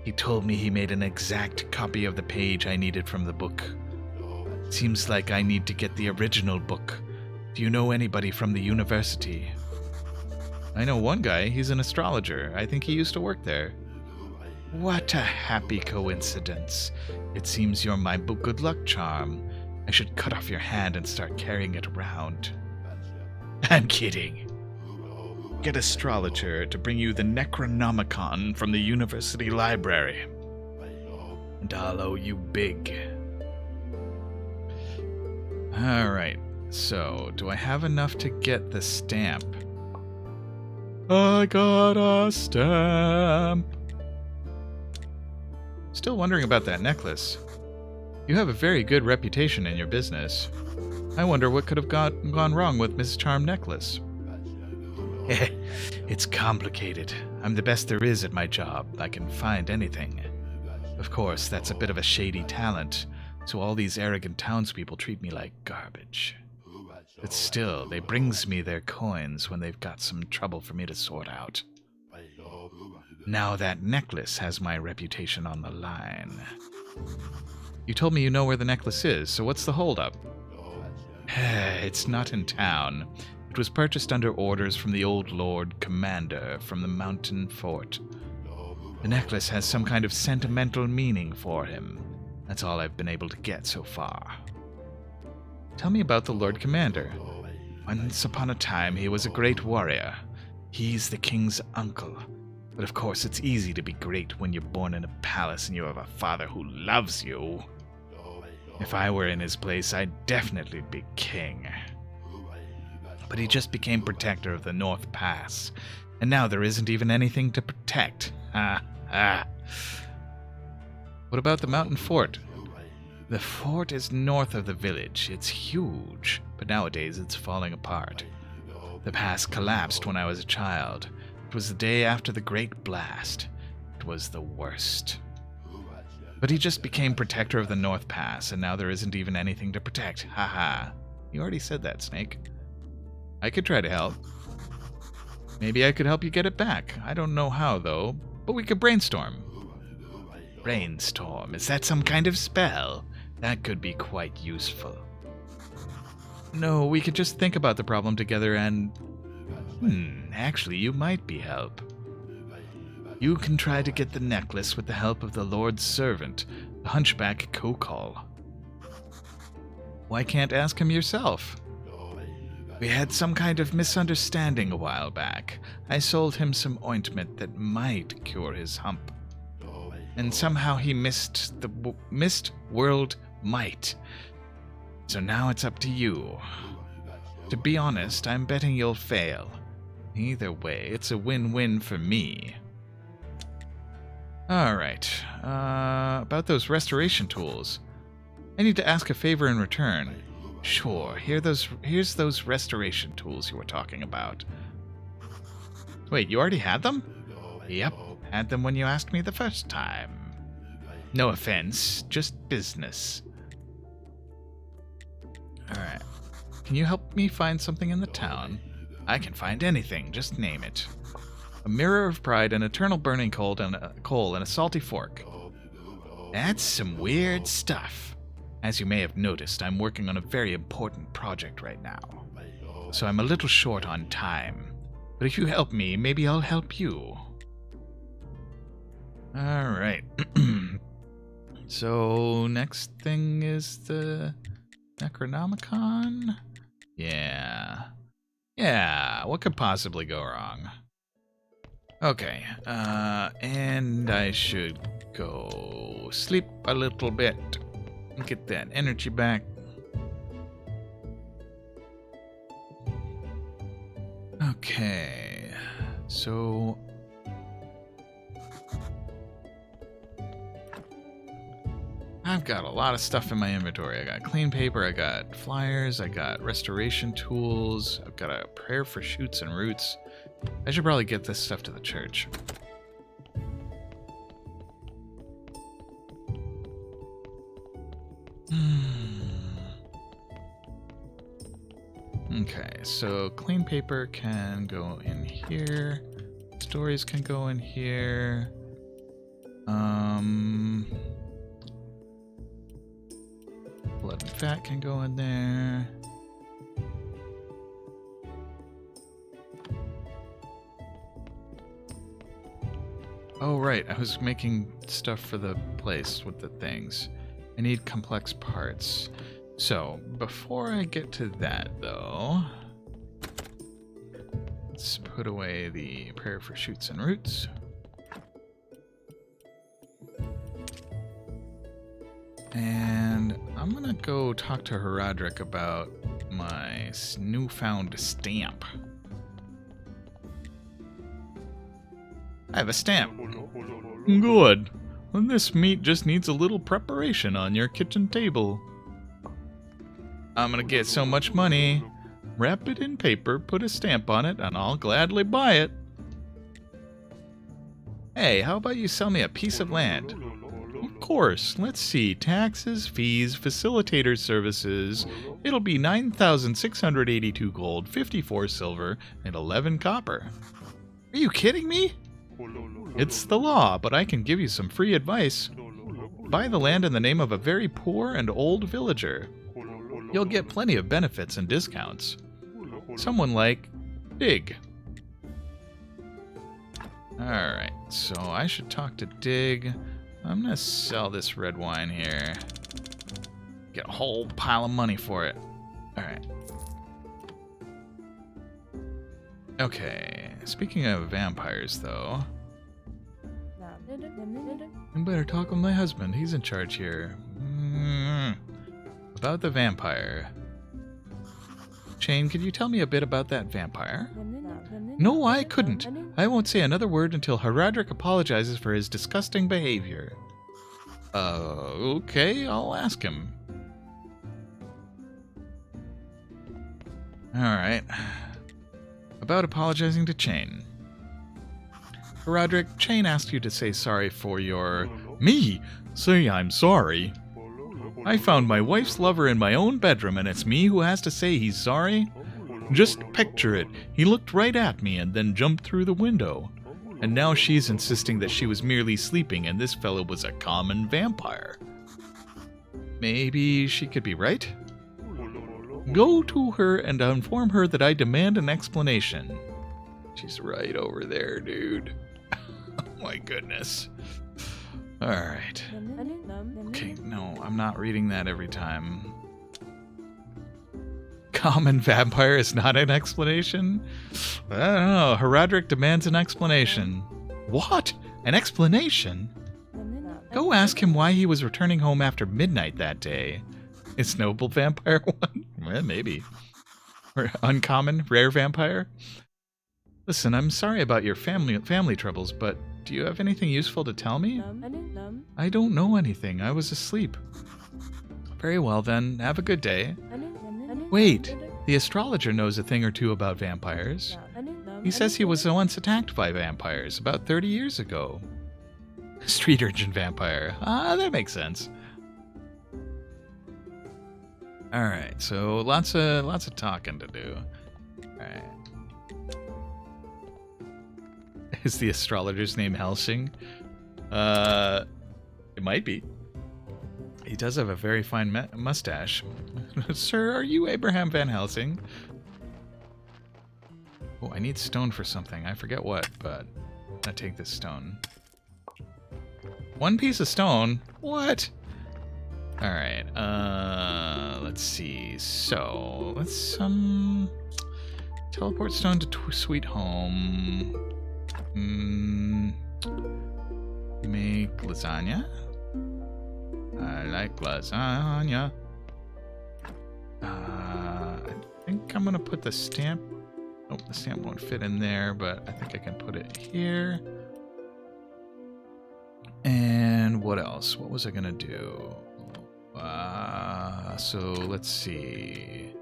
He told me he made an exact copy of the page I needed from the book. Seems like I need to get the original book. Do you know anybody from the university? I know one guy. He's an astrologer. I think he used to work there. What a happy coincidence. It seems you're my good luck charm. I should cut off your hand and start carrying it around. I'm kidding. Get astrologer to bring you the Necronomicon from the university library. And I'll owe you big. Alright, so do I have enough to get the stamp? I got a stamp. Still wondering about that necklace. You have a very good reputation in your business. I wonder what could have gone wrong with Miss Charm necklace. It's complicated. I'm the best there is at my job. I can find anything. Of course, that's a bit of a shady talent, so all these arrogant townspeople treat me like garbage. But still, they brings me their coins when they've got some trouble for me to sort out. Now that necklace has my reputation on the line. You told me you know where the necklace is, so what's the holdup? It's not in town. It was purchased under orders from the old Lord Commander from the mountain fort. The necklace has some kind of sentimental meaning for him. That's all I've been able to get so far. Tell me about the Lord Commander. Once upon a time, he was a great warrior. He's the king's uncle. But of course, it's easy to be great when you're born in a palace and you have a father who loves you. If I were in his place, I'd definitely be king. But he just became protector of the North Pass, and now there isn't even anything to protect. What about the mountain fort? The fort is north of the village. It's huge, but nowadays it's falling apart. The pass collapsed when I was a child. It was the day after the Great Blast. It was the worst. But he just became protector of the North Pass, and now there isn't even anything to protect. You already said that, Snake. I could try to help. Maybe I could help you get it back. I don't know how, though, but we could brainstorm. Brainstorm? Is that some kind of spell? That could be quite useful. No, we could just think about the problem together and... actually, you might be help. You can try to get the necklace with the help of the Lord's servant, the hunchback Kokol. Why can't ask him yourself? We had some kind of misunderstanding a while back. I sold him some ointment that might cure his hump. And somehow he missed world might. So now it's up to you. To be honest, I'm betting you'll fail. Either way, it's a win-win for me. Alright, about those restoration tools. I need to ask a favor in return. Sure, here's those restoration tools you were talking about. Wait, you already had them? Yep, had them when you asked me the first time. No offense, just business. Alright, can you help me find something in the town? I can find anything, just name it. A mirror of pride, an eternal burning coal, and a salty fork. That's some weird stuff. As you may have noticed, I'm working on a very important project right now. So I'm a little short on time. But if you help me, maybe I'll help you. Alright. So, next thing is the Necronomicon? Yeah, what could possibly go wrong? Okay, and I should go sleep a little bit. Get that energy back. Okay, so... I've got a lot of stuff in my inventory. I got clean paper, I got flyers, I got restoration tools, I've got a prayer for shoots and roots. I should probably get this stuff to the church. Okay, so clean paper can go in here. Stories can go in here. Blood and fat can go in there. Oh, right. I was making stuff for the place with the things. I need complex parts. So, before I get to that, though, let's put away the prayer for shoots and roots. And I'm gonna go talk to Herodric about my newfound stamp. I have a stamp. Good. Well, this meat just needs a little preparation on your kitchen table. I'm gonna get so much money. Wrap it in paper, put a stamp on it, and I'll gladly buy it. Hey, how about you sell me a piece of land? Of course. Let's see. Taxes, fees, facilitator services. It'll be 9,682 gold, 54 silver, and 11 copper. Are you kidding me? It's the law, but I can give you some free advice. Buy the land in the name of a very poor and old villager. You'll get plenty of benefits and discounts. Someone like Dig. Alright, so I should talk to Dig. I'm gonna sell this red wine here. Get a whole pile of money for it. Alright. Okay, speaking of vampires, though. I better talk with my husband. He's in charge here. About the vampire. Shane, could you tell me a bit about that vampire? No, I couldn't. I won't say another word until Haradric apologizes for his disgusting behavior. Okay, I'll ask him. Alright. About apologizing to Chain. Haradric, Chain asked you to say sorry for your... Me? Say I'm sorry? I found my wife's lover in my own bedroom, and it's me who has to say he's sorry? Just picture it. He looked right at me and then jumped through the window. And now she's insisting that she was merely sleeping and this fellow was a common vampire. Maybe she could be right? Go to her and inform her that I demand an explanation. She's right over there, dude. Oh my goodness. Alright. Okay, no, I'm not reading that every time. Common vampire is not an explanation? I don't know. Haradric demands an explanation. What? An explanation? Go ask him why he was returning home after midnight that day. Is noble vampire one? Well, maybe. Or uncommon, rare vampire? Listen, I'm sorry about your family troubles, but do you have anything useful to tell me? I don't know anything. I was asleep. Very well then. Have a good day. Wait, the astrologer knows a thing or two about vampires. He says he was once attacked by vampires about 30 years ago. Street urchin vampire. Ah, that makes sense. Alright, so lots of talking to do. Alright. Is the astrologer's name Helsing? It might be. He does have a very fine mustache. Sir, are you Abraham Van Helsing? Oh, I need stone for something. I forget what, but I'm gonna take this stone. One piece of stone? What? Alright, let's see. So, let's, teleport stone to Sweet Home. Make lasagna. I like lasagna. I think I'm gonna put the stamp. Oh, the stamp won't fit in there, but I think I can put it here. And what else? What was I gonna do? So let's see.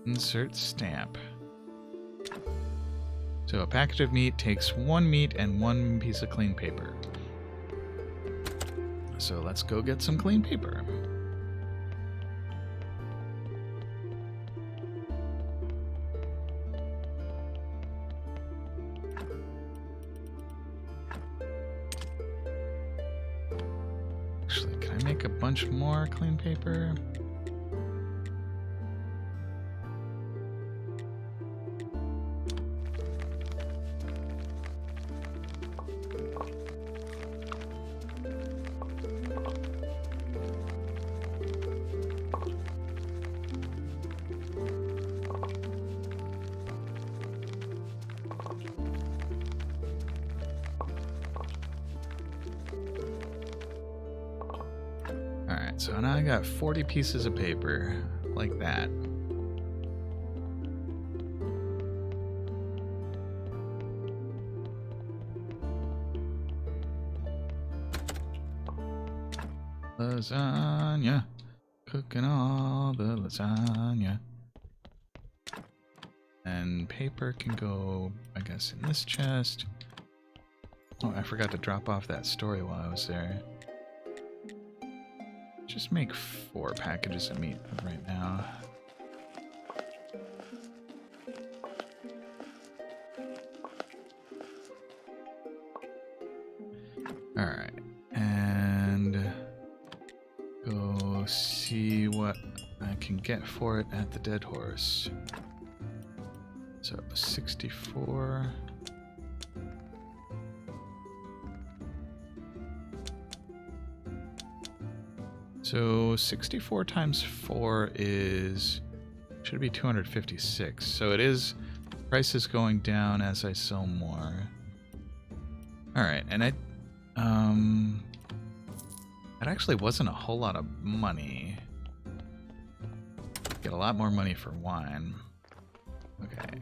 Insert stamp. So a package of meat takes 1 meat and 1 piece of clean paper. So let's go get some clean paper. Actually, can I make a bunch more clean paper? Alright, so now I got 40 pieces of paper, like that. lasagna. Cooking all the lasagna. And paper can go, I guess, in this chest. Oh, I forgot to drop off that story while I was there. Just make 4 packages of meat right now. Alright, and go see what I can get for it at the Dead Horse. So 64. So 64 times 4 is, should be 256. So it is, price is going down as I sell more. Alright, and that actually wasn't a whole lot of money. Get a lot more money for wine. Okay.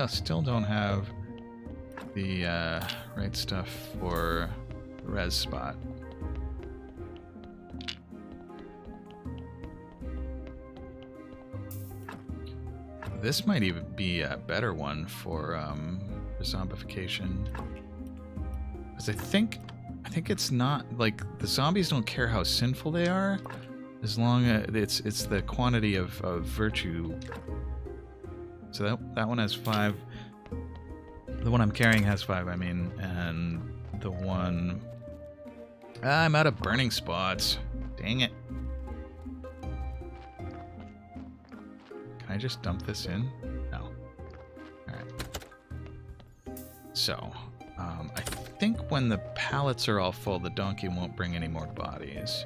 I still don't have the right stuff for the res spot. This might even be a better one for zombification, because I think it's not like the zombies don't care how sinful they are, as long as it's the quantity of virtue. So that one has 5. The one I'm carrying has 5, I mean, and the one... I'm out of burning spots. Dang it. Can I just dump this in? No. Alright. So, I think when the pallets are all full, the donkey won't bring any more bodies.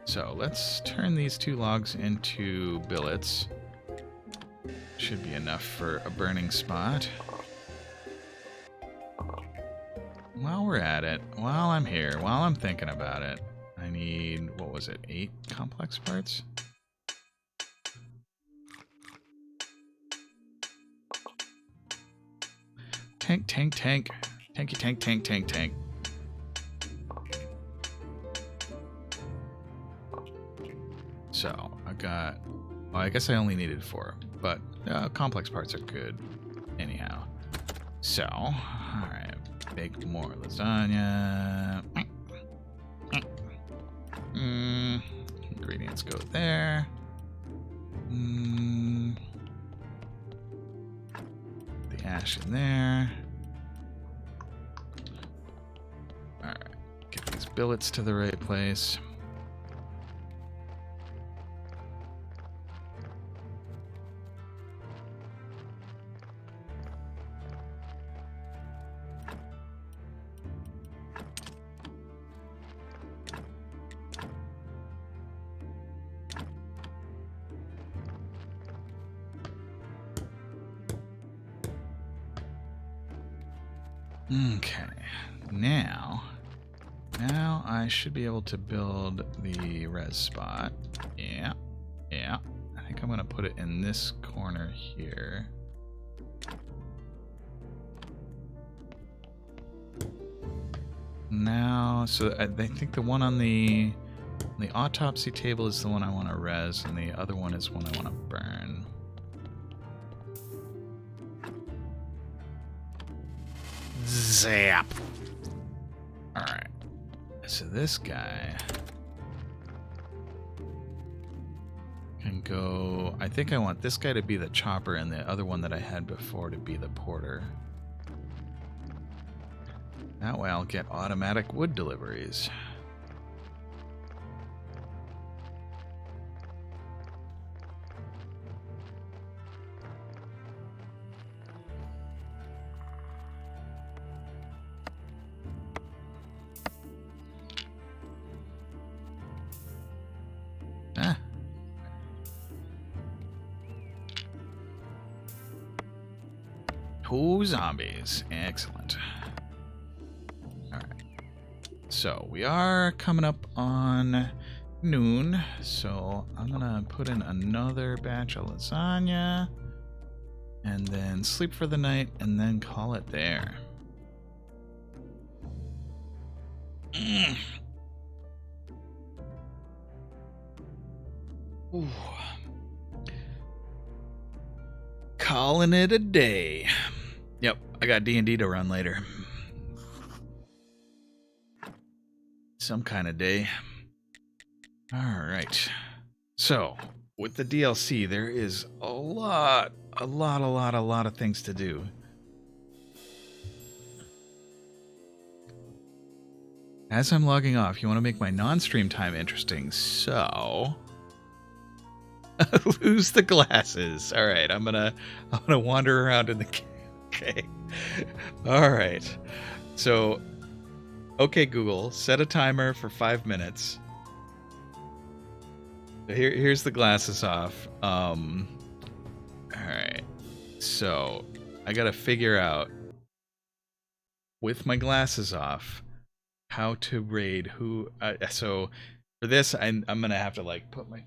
So let's turn these 2 logs into billets. Should be enough for a burning spot. While we're at it, while I'm here, while I'm thinking about it, I need, what was it, 8 complex parts? Tank, tank, tank. Tanky, tank, tank, tank, tank. So, I got... Well, I guess I only needed 4, but complex parts are good anyhow. So, alright. Bake more lasagna. Ingredients go there. The ash in there. Alright. Get these billets to the right place. Okay, now I should be able to build the res spot. Yeah. I think I'm gonna put it in this corner here. Now, so I think the one on the autopsy table is the one I want to res, and the other one is one I want to burn. Zap! Alright. So this guy can go... I think I want this guy to be the chopper and the other one that I had before to be the porter. That way I'll get automatic wood deliveries. Ah. 2 zombies. Excellent. So we are coming up on noon, so I'm gonna put in another batch of lasagna and then sleep for the night and then call it there. Ooh. Calling it a day. Yep, I got D&D to run later. Some kind of day. Alright. So, with the DLC, there is a lot of things to do. As I'm logging off, you want to make my non-stream time interesting, so... lose the glasses. Alright, I'm gonna wander around in the... Okay. Alright. So... Okay, Google, set a timer for 5 minutes. Here's the glasses off. All right. So I gotta figure out with my glasses off how to raid who. So for this, I'm gonna have to like put my.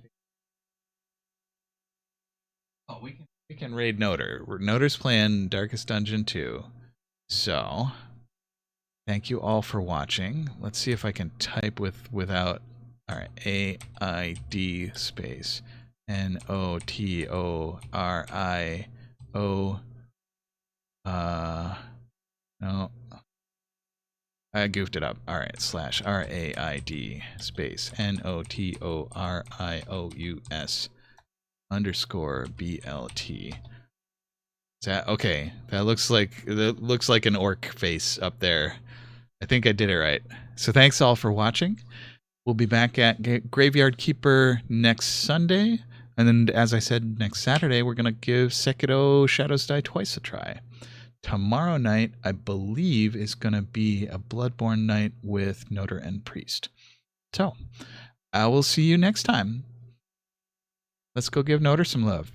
Oh, we can raid Noter. Noter's playing Darkest Dungeon 2. So. Thank you all for watching. Let's see if I can type without. All right, AID space NOTORIO. No, I goofed it up. All right, / RAID space NOTORIOUS _BLT. Is that okay? That looks like an orc face up there. I think I did it right. So thanks all for watching. We'll be back at Graveyard Keeper next Sunday. And then, as I said, next Saturday, we're going to give Sekiro Shadows Die Twice a try. Tomorrow night, I believe, is going to be a Bloodborne night with Noter and Priest. So, I will see you next time. Let's go give Noter some love.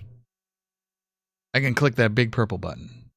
I can click that big purple button.